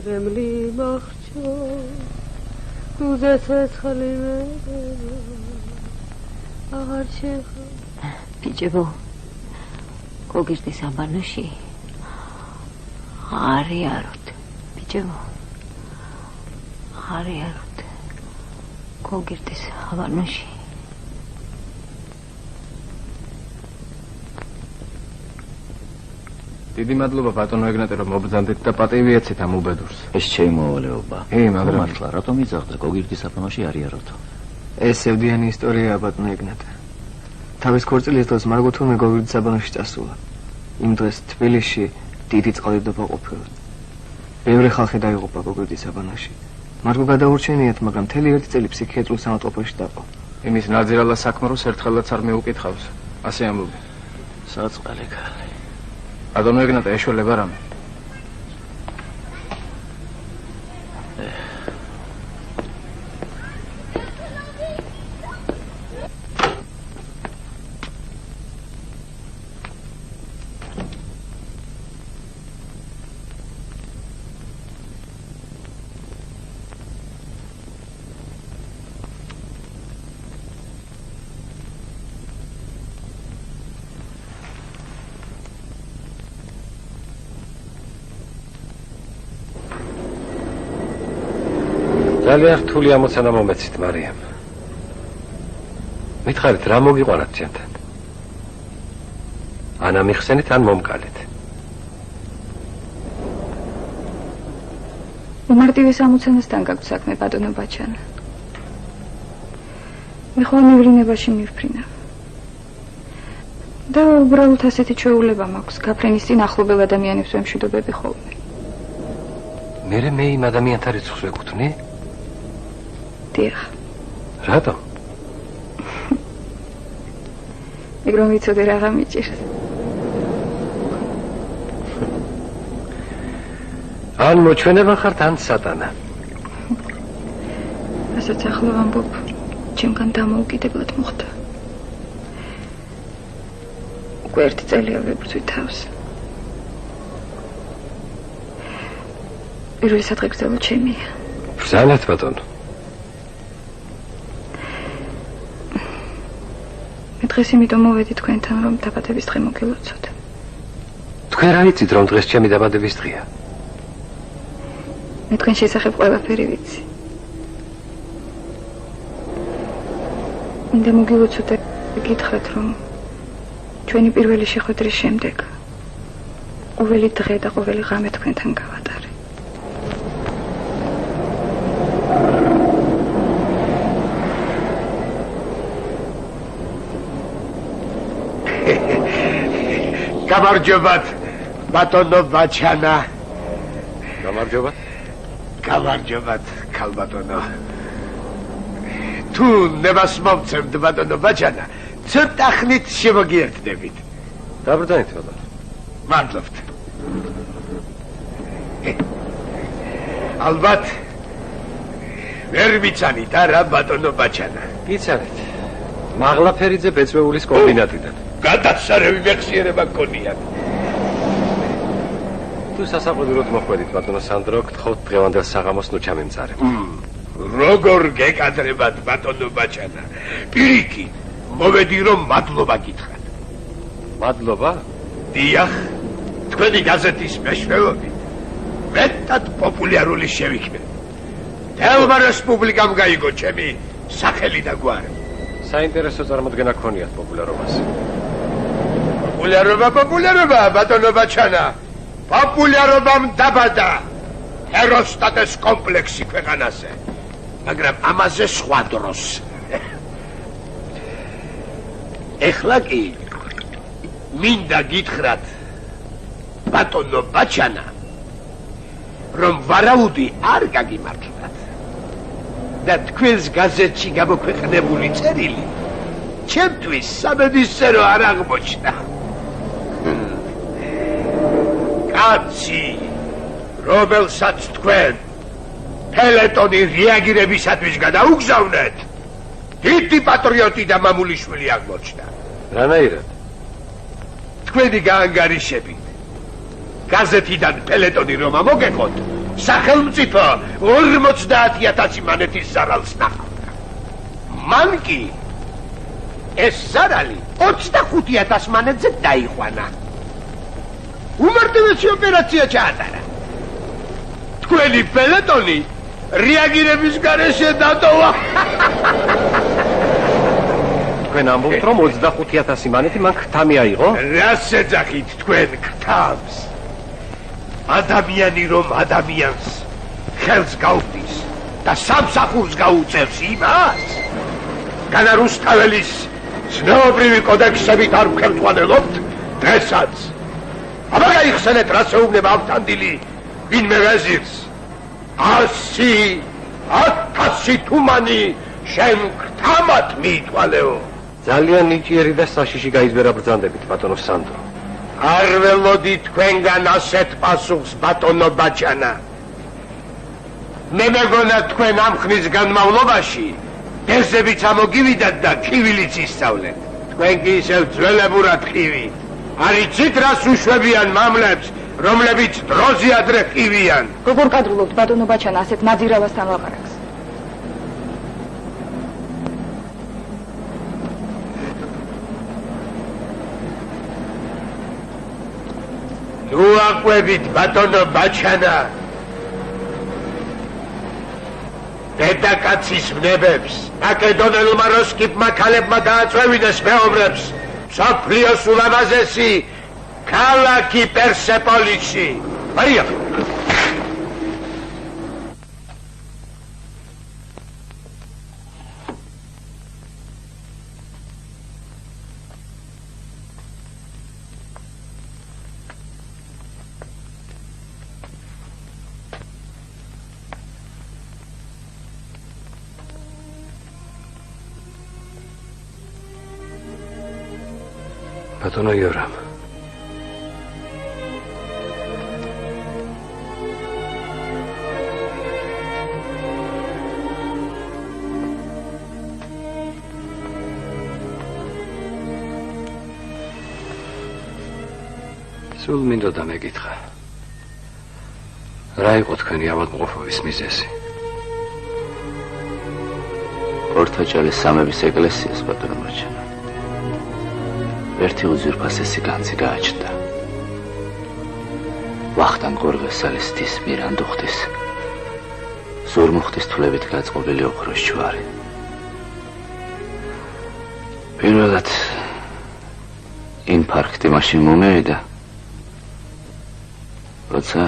remli macho tu deses khalime agar chekha pichebo kogishti sabanoshi ariarot pichebo ariarot გოგირდეს ავანოში. დიდი მადლობა ბატონო ეგნატე რომ მობრძანდით და პატივი ეცეთ ამ უბედურს. ეს შემოვალეობა. მაგრამ მართლა რატომ იძახდა გოგირდის ავანოში არიაროთო? ეს სევდიანი ისტორიაა ბატონო ეგნატე. თავის ქორწილის დროს მარგო თურმე გოგირდის ავანოში წასულა. იმ დღეს თბილისში დიდი წყალდიდობა ყოფილა. ბევრი ხალხი დაიღუპა გოგირდის ავანოში. მარგო გადაურჩენიათ, მაგრამ მთელი ერთი წელი ფსიქიატრიულ სამავთყოფოში დაყო. იმის ნაძირალა საქმროს ერთხელაც არ მეუკითხავს. ასე ამბობენ. საწყალი ქალი. ბატონო ეგნატე ეშველება რამე? ძალიან რთული ამოცანა მომეცით, მარიამ. მითხარით, რა მოგიყვანათ ჩემთან? ან ამიხსენით, ან მომკალეთ. უმარტივეს ამოცანასთან გაგვთ საქმე, ბატონო ბაჩანა. მე ხოლმე მივლინებაში მივფრინავ. და უბრალოდ ასეთი ჩვეულება მაქვს, გაფრენის წინ ახლობელ ადამიანებს ვემშვიდობები ხოლმე. მე იმ ადამიანთა რიცხვს ვეკუთვნი? დიახ. რატომ? ეგ რომ ვიცოდე რაღა მიჭირს. ან მოჩვენება ხართ, ან სატანა. რასაც ახლა ვამბობ, ჩემგან დამოუკიდებლად მოხდა. უკვე ერთი წელია ვებრძვი თავს. პირველი სადღე გრძელო ჩემია. ბრძანეთ, ბატონო. მე დღეს იმიტომ მოვედი თქვენთან, რომ დაბადების დღე მოგილოცოთ. თქვენ რა იცით, რომ დღეს ჩემი დაბადების დღეა? მე თქვენ შესახებ ყველაფერი ვიცი. მინდა მოგილოცოთ და გითხრათ, რომ ჩვენი პირველი შეხვედრის შემდეგ ყოველი დღე და ყოველი ღამე თქვენთან გავატარე. გამარჯობათ, ბატონო ბაჩანა. გამარჯობათ. გამარჯობათ, ქალბატონო. თუ ნებას მოვცემთ, ბატონო ბაჩანა, ცოტა ხნით შემოგიერთდებით. დაბრძანეთ, ბატონო. მადლობთ. ალბათ ვერ მიცანით არა, ბატონო ბაჩანა. გიცანეთ. მაღლაფერიძე ბეწვეულის კომბინატიდან. გადასარევი მეხსიერება გქონიათ. თუ სასაყვედუროდ მოხვედით, ბატონო სანდრო, გთხოვთ დღევანდელ საღამოს ნუ ჩამემწარებ. როგორ გეკადრებათ, ბატონო ბაჩანა? პირიქით, მოვედი რომ მადლობა გითხრათ. მადლობა? დიახ, თქვენი გაზეთის მეშვეობით მეტად პოპულარული შევიქნებ. თელმა რესპუბლიკამ გაიგო ჩემი სახელი და გვარი. საინტერესო წარმოდგენა გქონიათ პოპულარობას. პოპულარობა, ბატონო ბაჩანა. პოპულარობამ დაბადა ჰეროსტატეს კომპლექსი ქვეყანაზე. მაგრამ ამაზე სხვა დროს. ეხლა კი მინდა გითხრათ, ბატონო ბაჩანა, რომ ვარაუდი არ გაგიმართლათ. და თქვენს გაზეთში გამოქვეყნებული წერილი ჩემთვის სამედისწერო არ აღმოჩნდა. კაცი, რომელსაც თქვენ ფელეტონი რეაგირებისათვის გადაუგზავნეთ, დიდი პატრიოტი და მამულიშვილი აღმოჩნდა. რანაირად? თქვენი გაანგარიშებით გაზეთიდან ფელეტონი რომ ამოგეყოთ, სახელმწიფო 50,000 მანეთის ზარალს ნახავდა. მან კი ეს ზარალი 25,000 მანეთზე დაიყვანა. უმარტივესი ოპერაცია ჩაატარა. თქვენი ფელეტონი რეაგირების გარეშე დატოვა. თქვენ ამბობთ, რომ 25,000 მანეთი მან ქთა მიაიღო? რას ეძახით თქვენ ქთავს? ადამიანი რომ ადამიანს ხელს გაუხდის და სამსახურს გაუწევს იმას, განა რუსთაველის ზნეობრივი კოდექსებით არ ვხერხვალელობთ დღესაც. აბა გაიხსენეთ, რა შეუბნება ავთანდილი ვინმე ვეზირს. 100,000 თუმანი შენ ქთამად მიითვალეო. ძალიან ნიჭიერი და საშიში გაიზბერა ბრძანდებით, ბატონო სანდრო. არ ველოდი თქვენგან ასეთ პასუხს, ბატონო ბაჩანა. მე მეგონა თქვენ ამ ხნის განმავლობაში დეზებიც ამოგივიდათ და ქივილიც ისწავლეთ. თქვენ კი ისევ ძველებურად ხივით. არ იცით რას უშვებიან მამლებს, რომლებიც დროზე ადრე ხივიან. როგორ კადრულობთ, ბატონო ბაჩანა, ასეთ ნაძირავასთან ლაპარაკს? თუ აყვებით, ბატონო ბაჩანა, დედაკაცის ვნებებს, მაკედონელმა როსკიპმა ქალებმა დააწვევინეს მეომრებს მსოფლიოს ულამაზესი ქალაქი პერსეპოლიში. მარია, ბატონო იორამ. სულ მინდოდა მეკითხა. რა იყო თქვენი ავადმყოფობის მიზეზი? ორთაჭალის სამების ეკლესიას ბატონო მარჩანა. ერთი უძვირფასესი განძი გააჩნდა. ვახტანგ გორღესალისთის მირანდუხტის ზურმუხტის თვლებით გაწყობილი ოქროს ჯვარი. პირველად ინფარქტი მაშინ მომევიდა, როცა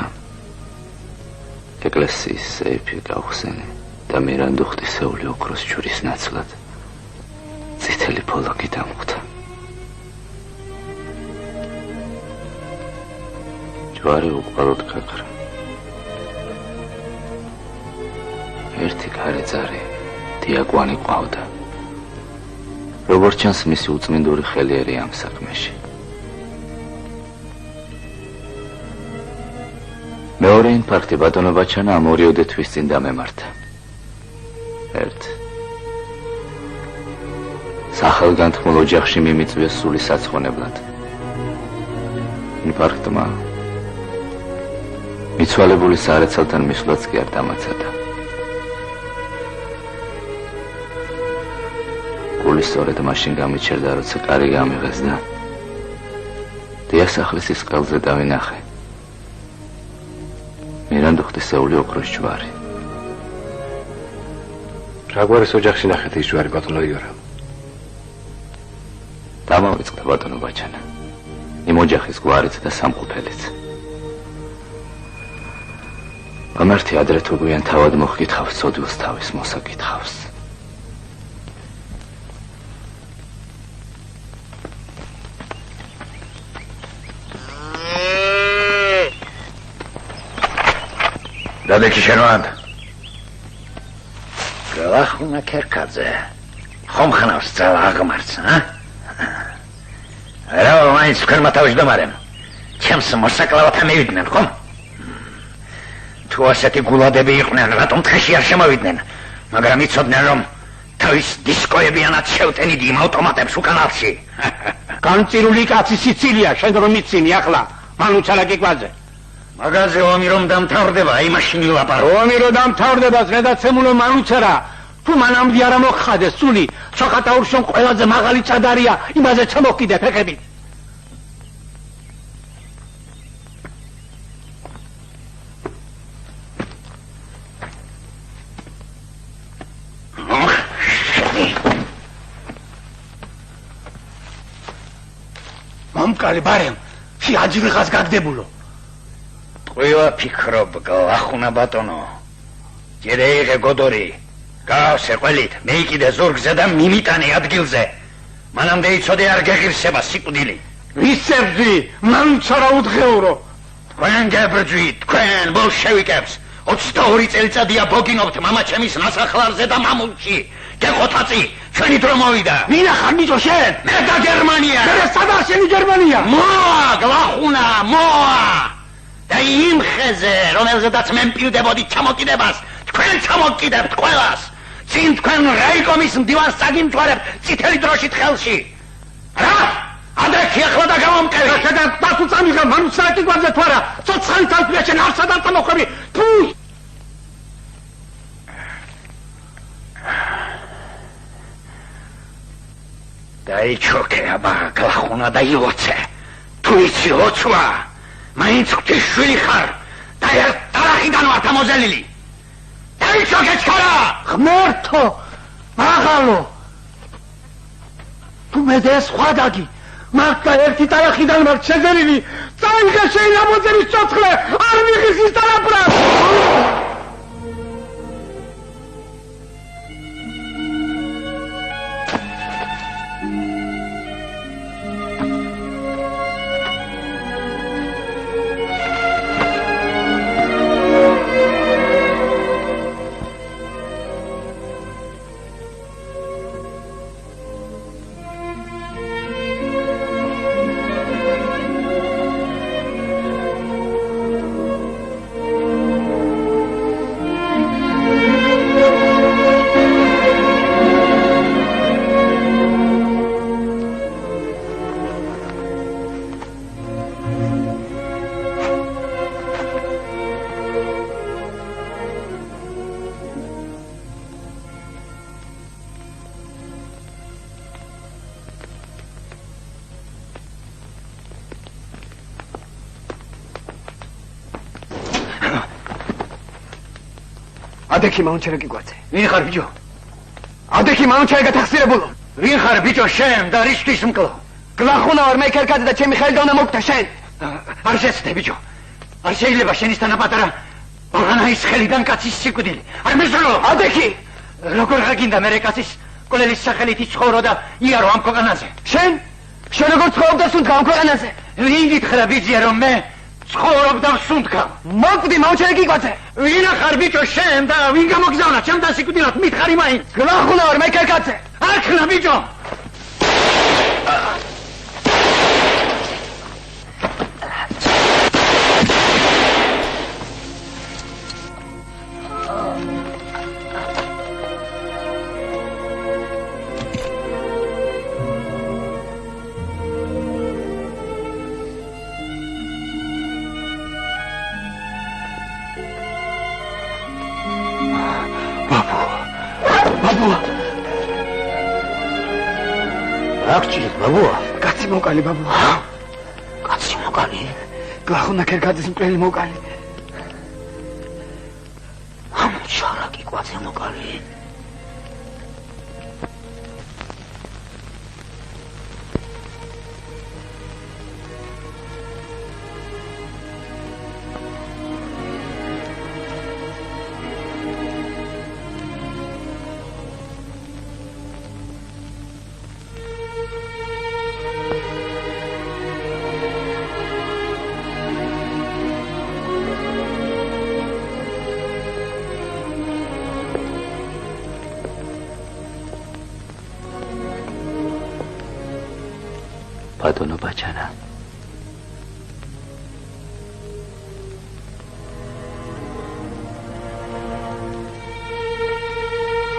ეკლესიის სეიფი გავხსენე და მირანდუხტისეული ოქროს ჯვრის ნაცვლად წითელი ფოლოგი დამხვდა. ჯვარი უყალოდ გაქრა. ერთი ქარეწარი დიაკვანი ყავდა. როგორც ჩანს, მისი უწმინდური ხელი ერი ამ საქმეში. მეორე ინფარქტი ბატონო ბაჩანა ამ ორიოდე თვის წინ დამემართა. სახელგანთქმულ ოჯახში მიმიწვია სული საცხონებლად. ინფარქტმა მიცვალებული სარეცელთან მისვლაც კი არ დამაცადა. გული სწორედ მაშინ გამიჩერდა, როცა კარი გამიღეს და დიასახლისის ყელზე დავინახე მირანდუხტისეული ოქროს ჯვარი. რა გვარის ოჯახში ნახეთ ის ჯვარი ბატონო იორამ? დამავიწყდა ბატონო ბაჩანა. იმ ოჯახის გვარიც და სამყოფელიც. ამერთი ადრე თუ გვიან თავად მოხკითხავს ცოდვილს თავის მოსაკითხავს. დადექი შენვან გლახუნა ქერკაძე ხომ ხნავს ძალა აღმარც, რა მაინც თქვენმა თავის დამარემ ჩემს მოსაკლავად ამევიდნენ, ხომ? თუ ასეთი გულადები იყვნენ, რატომ დღეში არ შემოვიდნენ? მაგრამ იცოდნენ, რომ თავის დისკოებიანად შევტენიდი იმ ავტომატებს უკანალში. განწირული კაცი სიცილია, შენ რომ მიცინი ახლა მანუჩალა გიგვაზე. მაგაზე ომი რომ დამთავრდება, აი მაშინი ლაპარო. ომი რომ დამთავრდება, ზედაცემულო მანუჩარა. თუ მანამდე არ მოხადეს სული, ჩოხატაურშონ ყველაზე მაღალი წადარია, იმაზე ჩამოყიდე ფეხები. მამკარი ბარემ, შე აჯრიხას გაგდებულო. ყველა ფიქრობ გლახუნა ბატონო. ჯერე იღე გოდორი. გავსე ყველით, მე კიდე ზურგზე და მიმიტანე ადგილზე. მანამდე იცოდე არ გეღირსება სიკვდილი. ვისებდი, მანუჩარა უთხეურო. თქვენ გებრძვით, თქვენ ბოლშევიკებს. 22 წელიწადია ბოგინობთ მამაჩემის ნასახლარზე და მამულში. გეხოთაწი, ჩვენი დრო მოვიდა. ვინახარ ბიჭო შენ? მე და გერმანია. მე სადა შენი გერმანია? მოა, გლახუნა, მოა. და იმ ხეზე, რომელზედაც მე მპირდებოდი ჩამოკიდებას, თქვენ ჩამოკიდებთ ყველას. წინ თქვენ რაიკომის მდივანს წაგიმჯვარებთ წითელი დროშით ხელში. რა? ადრე ახლა და გამომკევი. და დათუ წამიღა მანუჩარა გიგვაზე თუ არა? ცოცხალი თალფია შენ არსად არ წამოხვევი. თუ! დაიჩოქე აბა გლახუნა და ილოცე. თუ იცი ლოცვა, მაინც ღვთისშვილი ხარ და ერთ ტარახიდან ვართ ამოზელილი. დაიჩოქე ჩქარა! ღმერთო, მაღალო. თუ მე და სხვა დაგი, მაგ ერთი ტარახიდან ვართ შეზელილი. წაიღე შენი ამოძელის ცოცხლე, არ მიღის ის ტარაფრას. ადექი მაუნჩერე გიგვაძე. ვინ ხარ ბიჭო? ადექი მაუნჩერე გათახსირებულო. ვინ ხარ ბიჭო შენ და რიშკის მკლო? გლახუნა ვარ მე ქერქაძე და ჩემი ხელი დაუნა მოგდა შენ. არ შეცდე ბიჭო. არ შეიძლება შენისთანა პატარა აღანაის ხელიდან კაცის სიკვდილი. არ მეზრო. ადექი როგორ გინდა მე კაცის კოლელის სახელით იცხოვრო და იარო ამ ქვეყანაზე. შენ როგორ ცხოვრობდა სუნთქა ამ ქვეყანაზე? ვინ გითხრა ბიჭია რომ მე ცხოვრობდა სუნთქა? მოგდი მაუნჩერე გიგვაძე. ვინ ხარ ბიჭო შენ და ვინ გამოგზავნა ჩემთან სიკვდილად მითხარი მაინც? გლახუნა ვარ მე ქერქაძე. ახლა ბიჭო კაცი მოკალი ბაბუა. კაცი მოკალი? გლახუნა ქერქაძის მკვლელი მოკალი. ამ შარა გიგვაძე მოკალი. ბატონო ბაჩანა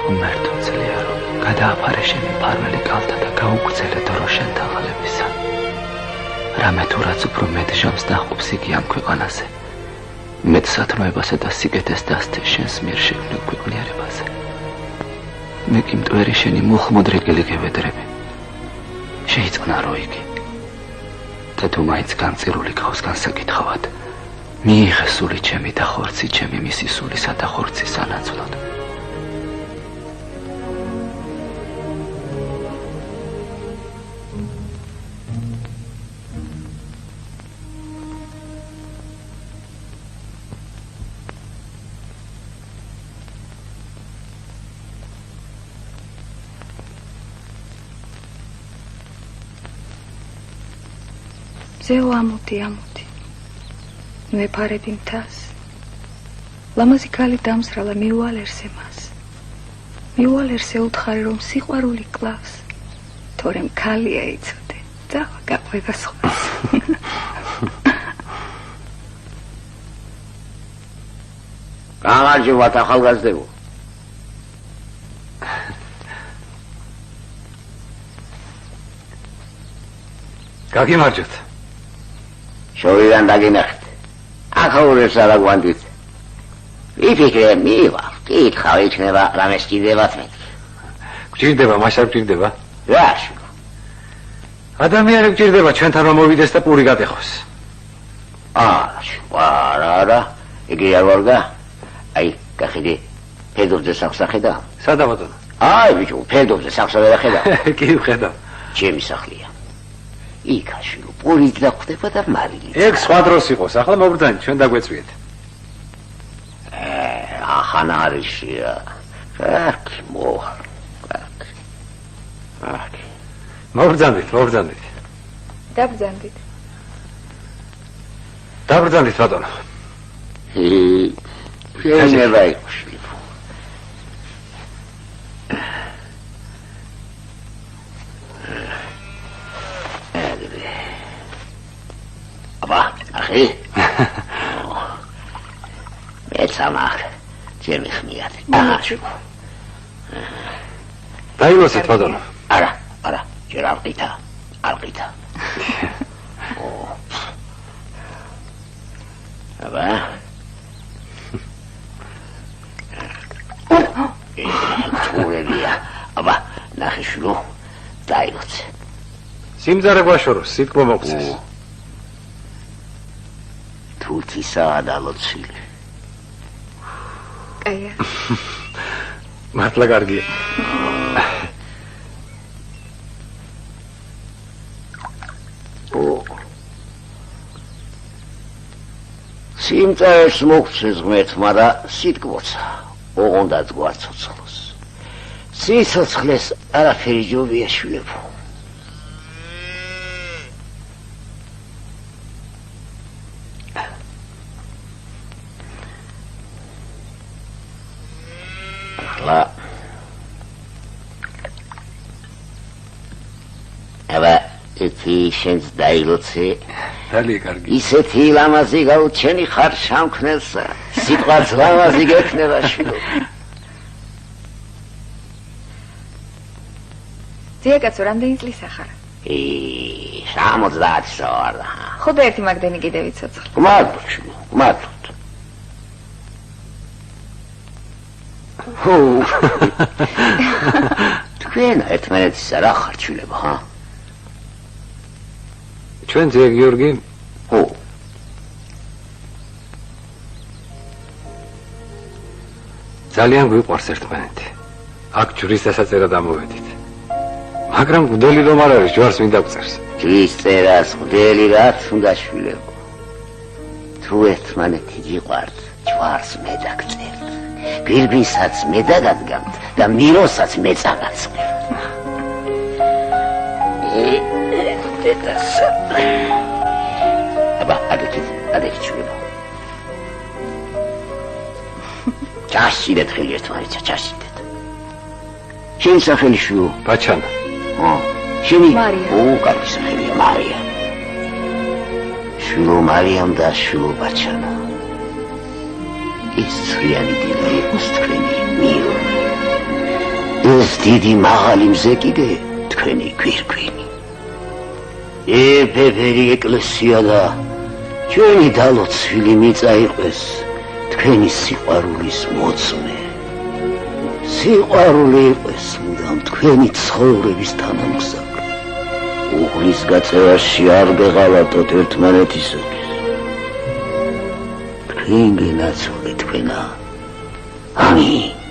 უმერთო ძლია რომ გადააფარე შენი ფარველი კალთა და გაუგრძელე დრო შენ თაღალებისა რამე თუ რაც უფრო მეტ ჟამს დაჰყობს იგი ამ ქვეყანაზე მეტ სათნოებასა და სიკეთეს დასთე შენს მიერ შექმნილ ქვეყნიერებაზე მე კი მტვერი შენი მუხმოდრეკილი გევედრები შეიწყნა რო იგი და თუ მაინც განწირული გავს განსაკითხავად მიიღე სული ჩემი და ხორცი ჩემი მისი სულისა და ხორცის ანაცვლოდ ზეო ამოდი მე ფარები მთას ლამაზი ქალი დამსრალა მიუალერსე მას მიუალერსე უთხარი რომ სიყვარული კლავს თორემ ქალია იცოდე ძავა გაყვება სხვას გამარჯობათ ახალგაზრდებო გაგიმარჯოთ შორიდან დაგინახეთ. ახაურებს არა გვანდით. ვიფიქრე მივა, კითხავ იქნება რამე სჭირდებათ მე. გჭირდება, მას არ გჭირდება? რაში? ადამიანი გჭირდება ჩვენთან რომ მოვიდეს და პური გადეხოს. არა, იგი არ ვარგა. აი, გახედი, ფედოვზე სახსახედა. სადა ბატონო? აი, ბიჭო, ფედოვზე სახსახედა ხედა. კი ვხედავ. ჩემი სახლია. იქაში პურით დახვდება და მარილით. ეგ სხვა დროს იყოს, ახლა მოგბრძანეთ, ჩვენ დაგვეწვიეთ. ახანარიშია. აქ მოგბრძანეთ. დაბრძანდით ბატონო. შეიძლება იყოს. აბა, ახი. მეცამახ, ჩემი ხმიად. დაილოცეთ ბატონო. არა, ჯერ არ ყითა. აბა. თურებია. აბა, ნახე შულო. დაილოცე. სიმძარე გვაშოროს, სიტყვა მოგწეს. თუთისაა დალოცილი. კაია. მართლა კარგია. სიმწაერს მოგცეს ღმერთმა და სიტყვოცა ოღონდაც გვარცოცხლოს. სიცოცხლეს არაფერი ჯობია შვილებო. ახლა ეთი შენს დაილოცე დალი კარგი. ისეთი ლამაზი გაუჩენი ხარ შამქნელსა. სიტყვაც ლამაზი გექნება შვილო. ძიაკაცო, რამდენი წლისა ხარ? 70 ვარ. ხო და ერთი მაგდენი კიდე ვიცოცხლე. მადლობ შვილო, მადლობ. თქვენ ერთმანეთის რა ხართ შვილებო, ჰა? ჩვენ ძე გიორგი ძალიან გვიყვარს ერთმანეთი. აქ ჯვრის დასაწერად ამოვედით. მაგრამ გვდელი რომ არ არის, ჯვარს ვინ დაგწერს? ჯვრის წერას გვდელი რაც უნდა შვილებო. თუ ერთმანეთი გიყვართ, ჯვარს მე დაგწერთ. გვირგვინსაც მე დაგადგამთ და მიროსაც მე წაგაცხებთ. აბა, ადექით შვილებო. ჩასიდეთ ხელი ერთმანეთს, ჩასიდეთ. შენი სახელი შვილო? ბაჩანა. შენი? მარია. კარგი სახელია, მარია. შვილო მარიამ და შვილო ბაჩანა. ის ცრიანი დილა იყოს თქვენი მირონი. ეს დიდი მაღალი მზე კიდე თქვენი გვირგვინი. ეფეფერი ეკლესია და ჩვენი დალოცვილი მიწა იყოს თქვენი სიყვარულის მოწმე. სიყვარული იყოს მუდამ თქვენი ცხოვრების თანამგზავრი. უღლის გაწევაში არ გეღალატოთ ერთმანეთისათვის. თქვენ გენაცვლე თქვენა. ამინ.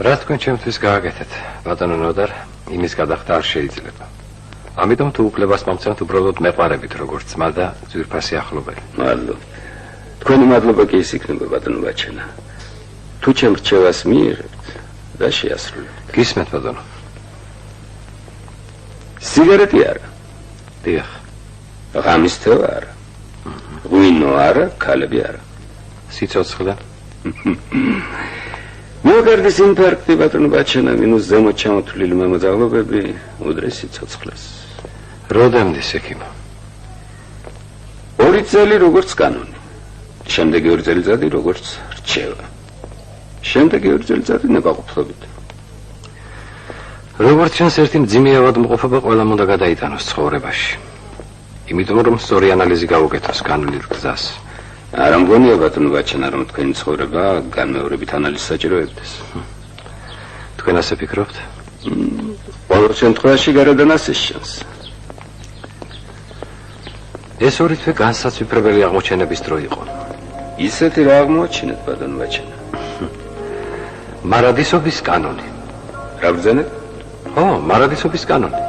რა თქვენ ჩემთვის გააკეთეთ, ბატონო ნოდარ, იმის გადახდა არ შეიძლება. ამიტომ თუ უფლებას მომცემთ, უბრალოდ მეყარებით როგორც ძმა და ძვირფასი ახლობელი. მადლობა. თქვენი მადლობა კი ის იქნება, ბატონო ბაჩანა. თუ ჩემ რჩევას მიიღებთ და შეასრულებთ. გისმენთ, ბატონო. სიგარეტი არა. დიახ. ღამის თევა არა. ღვინო არა, ქალები არა. სიცოცხლე. მიოკარდის ინფარქტი, ბატონო ბაჩანა, მინუს ზემოთ ჩამოთვლილი მამოძაღლობები, უდრის სიცოცხლეს. როდემდე ექიმო? 2 წელი როგორც კანონი. შემდეგი 2 წელიწადი როგორც რჩევა. შემდეგი 2 წელიწადი ნებაყოფლობით. როგორც ჩანს, ერთი მძიმე ავადმყოფობა ყველამ უნდა გადაიტანოს ცხოვრებაში. იმიტომ რომ სწორი ანალიზი გავუკეთოს განვლილ გზას. არ ამგონია, ბატონო ბაჩანა, რომ თქვენი ცხოვრება განმეორებით ანალიზს საჭიროებდეს. თქვენ ასე ფიქრობთ? ყოველ შემთხვევაში გარედან ასე შანს. ეს ორი თვე განსაცვიფრებელი აღმოჩენების დრო იყო. ისეთი რა აღმოაჩინეთ, ბატონო ბაჩანა? მარადისობის კანონი. რა ბრძანეთ? ო, მარადისობის კანონი.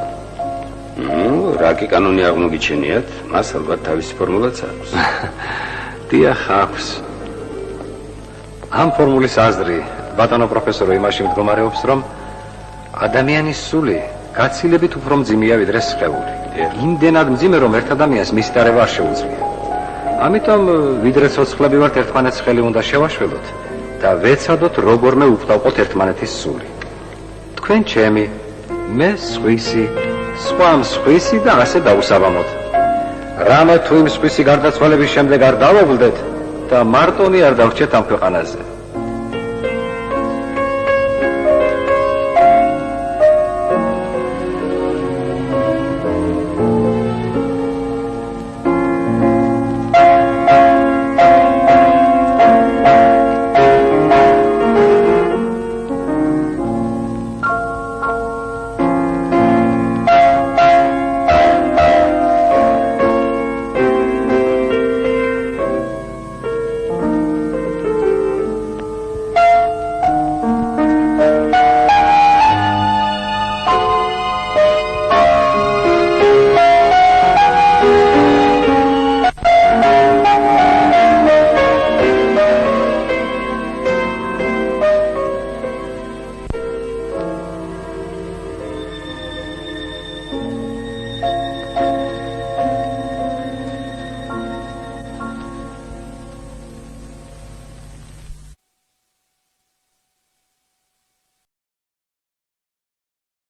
რა კი კანონი აღმოგიჩენიათ, მას ალბათ თავისი ფორმულაც აქვს. დიახ, აქვს. ამ ფორმულის აზრი, ბატონო პროფესორო, იმაში მდგომარეობს, რომ ადამიანის სული გაცილებით უფრო მძიმეა ვიდრე სხეული. იმდენად მძიმე, რომ ერთ ადამიანს მის დარება არ შეუძლია. ამიტომ ვიდრე ცოცხლები ვართ, ერთმანეთს ხელი უნდა შევაშველოთ და ვეცადოთ როგორმე უხდავყოთ ერთმანეთის სული. თქვენ ჩემი, მე სხვისი სხვა მსხვისი და ასე დაუსაბამოთ. რამე თუ იმ მსხვისი გარდაცვალების შემდეგ არ დავაღვლდეთ და მარტონი არ დავრჩეთ ამ ქვეყანაზე.